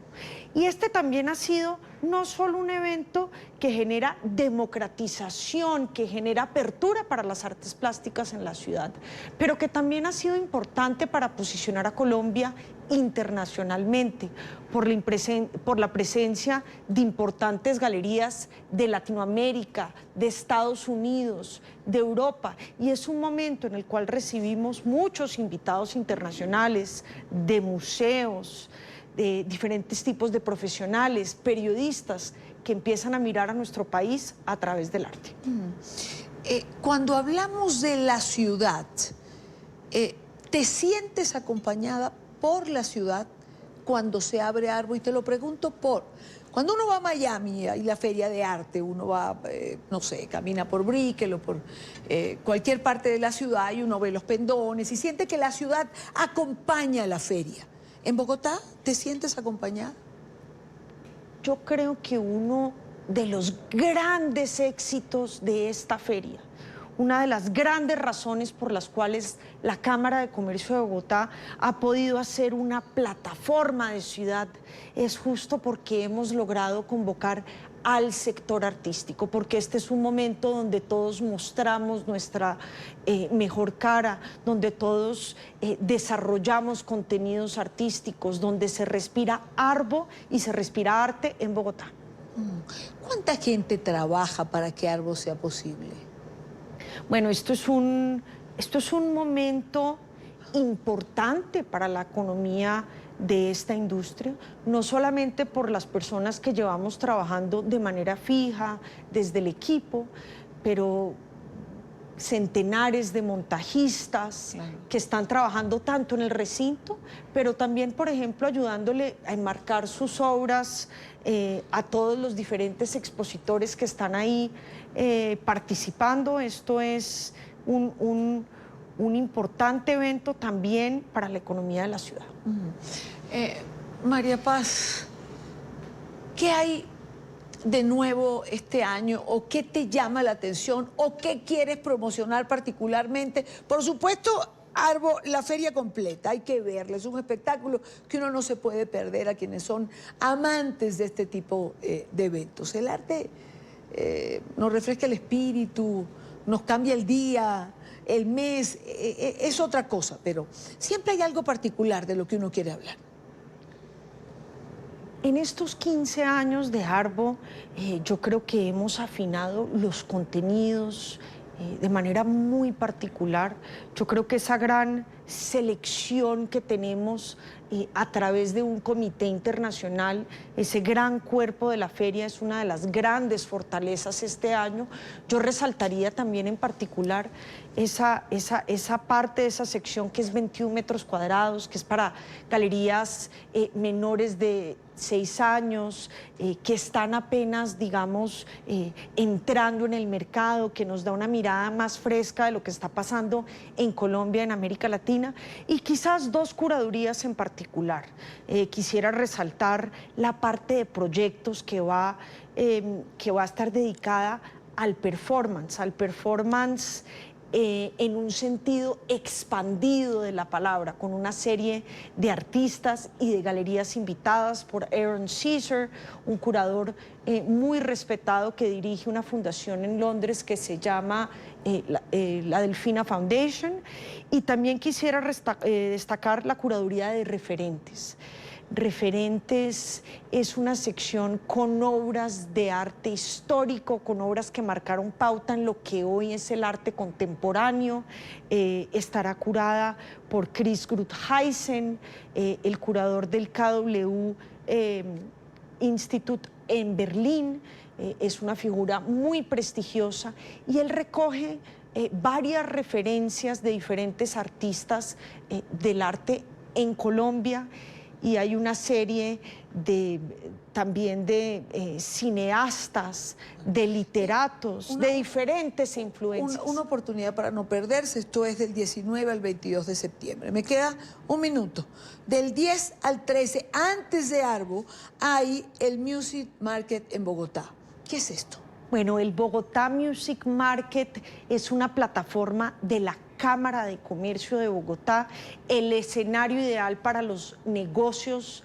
Y este también ha sido no solo un evento que genera democratización, que genera apertura para las artes plásticas en la ciudad, pero que también ha sido importante para posicionar a Colombia internacionalmente por la presencia de importantes galerías de Latinoamérica, de Estados Unidos, de Europa, y es un momento en el cual recibimos muchos invitados internacionales de museos, de diferentes tipos de profesionales, periodistas que empiezan a mirar a nuestro país a través del arte. Cuando hablamos de la ciudad, ¿te sientes acompañada por la ciudad cuando se abre ARBO? Y te lo pregunto Cuando uno va a Miami y la feria de arte, uno va, no sé, camina por Brickell o por cualquier parte de la ciudad y uno ve los pendones y siente que la ciudad acompaña a la feria. ¿En Bogotá te sientes acompañada? Yo creo que uno de los grandes éxitos de esta feria, una de las grandes razones por las cuales la Cámara de Comercio de Bogotá ha podido hacer una plataforma de ciudad, es justo porque hemos logrado convocar al sector artístico, porque este es un momento donde todos mostramos nuestra mejor cara, donde todos desarrollamos contenidos artísticos, donde se respira Arbo y se respira arte en Bogotá. ¿Cuánta gente trabaja para que Arbo sea posible? Bueno, esto es un momento importante para la economía de esta industria, no solamente por las personas que llevamos trabajando de manera fija desde el equipo, pero centenares de montajistas que están trabajando tanto en el recinto, pero también, por ejemplo, ayudándole a enmarcar sus obras a todos los diferentes expositores que están ahí participando. Esto es un importante evento también para la economía de la ciudad. María Paz, ¿qué hay de nuevo este año o qué te llama la atención o qué quieres promocionar particularmente? Por supuesto, Arbo, la feria completa, hay que verla, es un espectáculo que uno no se puede perder a quienes son amantes de este tipo de eventos. El arte nos refresca el espíritu, nos cambia el día, el mes, es otra cosa, pero siempre hay algo particular de lo que uno quiere hablar. En estos 15 años de Arbo, yo creo que hemos afinado los contenidos de manera muy particular. Yo creo que esa gran selección que tenemos a través de un comité internacional, ese gran cuerpo de la feria es una de las grandes fortalezas este año. Yo resaltaría también en particular esa parte de esa sección que es 21 metros cuadrados, que es para galerías menores de 6 años, que están apenas, digamos, entrando en el mercado, que nos da una mirada más fresca de lo que está pasando en Colombia, en América Latina, y quizás 2 curadurías en particular. Quisiera resaltar la parte de proyectos que va a estar dedicada al performance en un sentido expandido de la palabra, con una serie de artistas y de galerías invitadas por Aaron Caesar, un curador muy respetado que dirige una fundación en Londres que se llama la Delfina Foundation. Y también quisiera destacar la curaduría de referentes. Referentes es una sección con obras de arte histórico, con obras que marcaron pauta en lo que hoy es el arte contemporáneo. Estará curada por Chris Gruthuysen, el curador del KW Institute en Berlín. Es una figura muy prestigiosa y él recoge varias referencias de diferentes artistas del arte en Colombia. Y hay una serie también de cineastas, de literatos, de diferentes influencias. Una oportunidad para no perderse, esto es del 19 al 22 de septiembre. Me queda un minuto. Del 10 al 13, antes de Arbo, hay el Music Market en Bogotá. ¿Qué es esto? Bueno, el Bogotá Music Market es una plataforma de la Cámara de Comercio de Bogotá, el escenario ideal para los negocios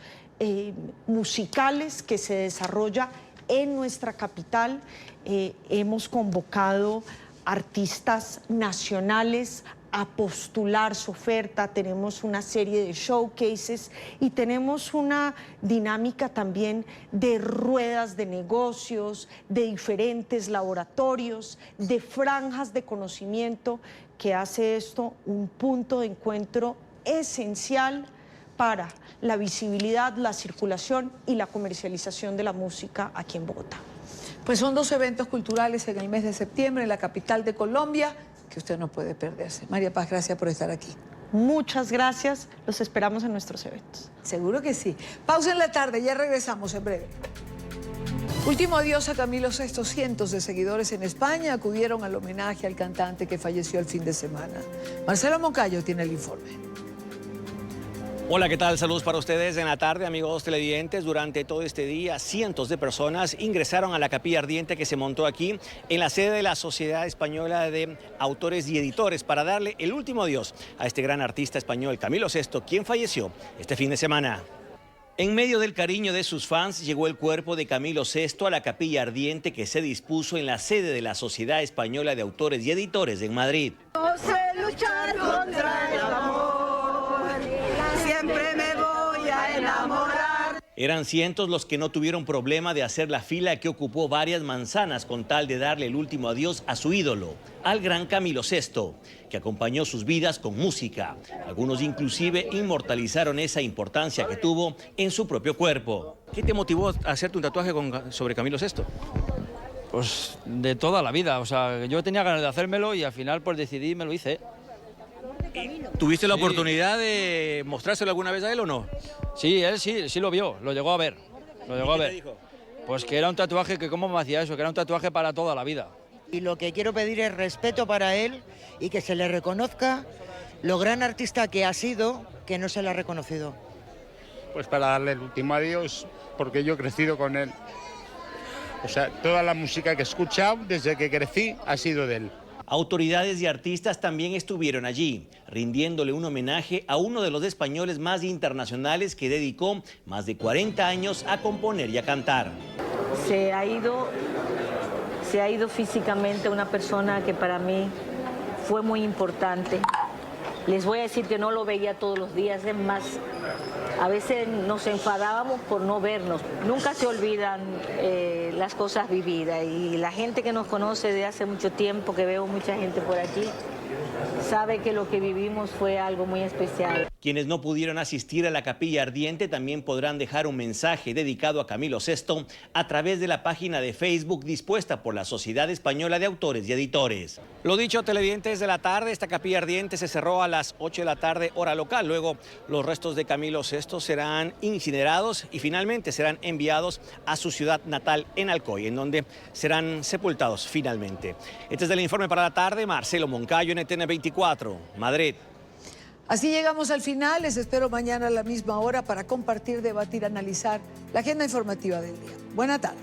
musicales que se desarrolla en nuestra capital. Hemos convocado artistas nacionales a postular su oferta, tenemos una serie de showcases y tenemos una dinámica también de ruedas de negocios, de diferentes laboratorios, de franjas de conocimiento que hace esto un punto de encuentro esencial para la visibilidad, la circulación y la comercialización de la música aquí en Bogotá. Pues son 2 eventos culturales en el mes de septiembre en la capital de Colombia que usted no puede perderse. María Paz, gracias por estar aquí. Muchas gracias, los esperamos en nuestros eventos. Seguro que sí. Pausa en la tarde, ya regresamos en breve. Último adiós a Camilo VI. Cientos de seguidores en España acudieron al homenaje al cantante que falleció el fin de semana. Marcelo Moncayo tiene el informe. Hola, ¿qué tal? Saludos para ustedes en la tarde, amigos televidentes. Durante todo este día, cientos de personas ingresaron a la capilla ardiente que se montó aquí en la sede de la Sociedad Española de Autores y Editores para darle el último adiós a este gran artista español, Camilo VI, quien falleció este fin de semana. En medio del cariño de sus fans, llegó el cuerpo de Camilo VI a la capilla ardiente que se dispuso en la sede de la Sociedad Española de Autores y Editores en Madrid. No sé luchar contra el amor, siempre me voy a enamorar. Eran cientos los que no tuvieron problema de hacer la fila que ocupó varias manzanas con tal de darle el último adiós a su ídolo, al gran Camilo VI, que acompañó sus vidas con música. Algunos inclusive inmortalizaron esa importancia que tuvo en su propio cuerpo. ¿Qué te motivó a hacerte un tatuaje sobre Camilo VI? Pues de toda la vida, o sea, yo tenía ganas de hacérmelo y al final pues decidí y me lo hice. ¿Tuviste la oportunidad de mostrárselo alguna vez a él o no? Sí, él sí lo vio, lo llegó a ver. ¿Qué te dijo? Pues que era un tatuaje, que cómo me hacía eso, que era un tatuaje para toda la vida. Y lo que quiero pedir es respeto para él y que se le reconozca lo gran artista que ha sido, que no se le ha reconocido. Pues para darle el último adiós, porque yo he crecido con él. O sea, toda la música que he escuchado desde que crecí ha sido de él. Autoridades y artistas también estuvieron allí, rindiéndole un homenaje a uno de los españoles más internacionales que dedicó más de 40 años a componer y a cantar. Se ha ido físicamente una persona que para mí fue muy importante. Les voy a decir que no lo veía todos los días, es más, a veces nos enfadábamos por no vernos. Nunca se olvidan las cosas vividas y la gente que nos conoce de hace mucho tiempo, que veo mucha gente por aquí, sabe que lo que vivimos fue algo muy especial. Quienes no pudieron asistir a la capilla ardiente también podrán dejar un mensaje dedicado a Camilo VI a través de la página de Facebook dispuesta por la Sociedad Española de Autores y Editores. Lo dicho, televidentes de la tarde, esta capilla ardiente se cerró a las 8 de la tarde, hora local. Luego, los restos de Camilo VI serán incinerados y finalmente serán enviados a su ciudad natal en Alcoy, en donde serán sepultados finalmente. Este es el informe para la tarde. Marcelo Moncayo, NTN 24, Madrid. Así llegamos al final. Les espero mañana a la misma hora para compartir, debatir, analizar la agenda informativa del día. Buena tarde.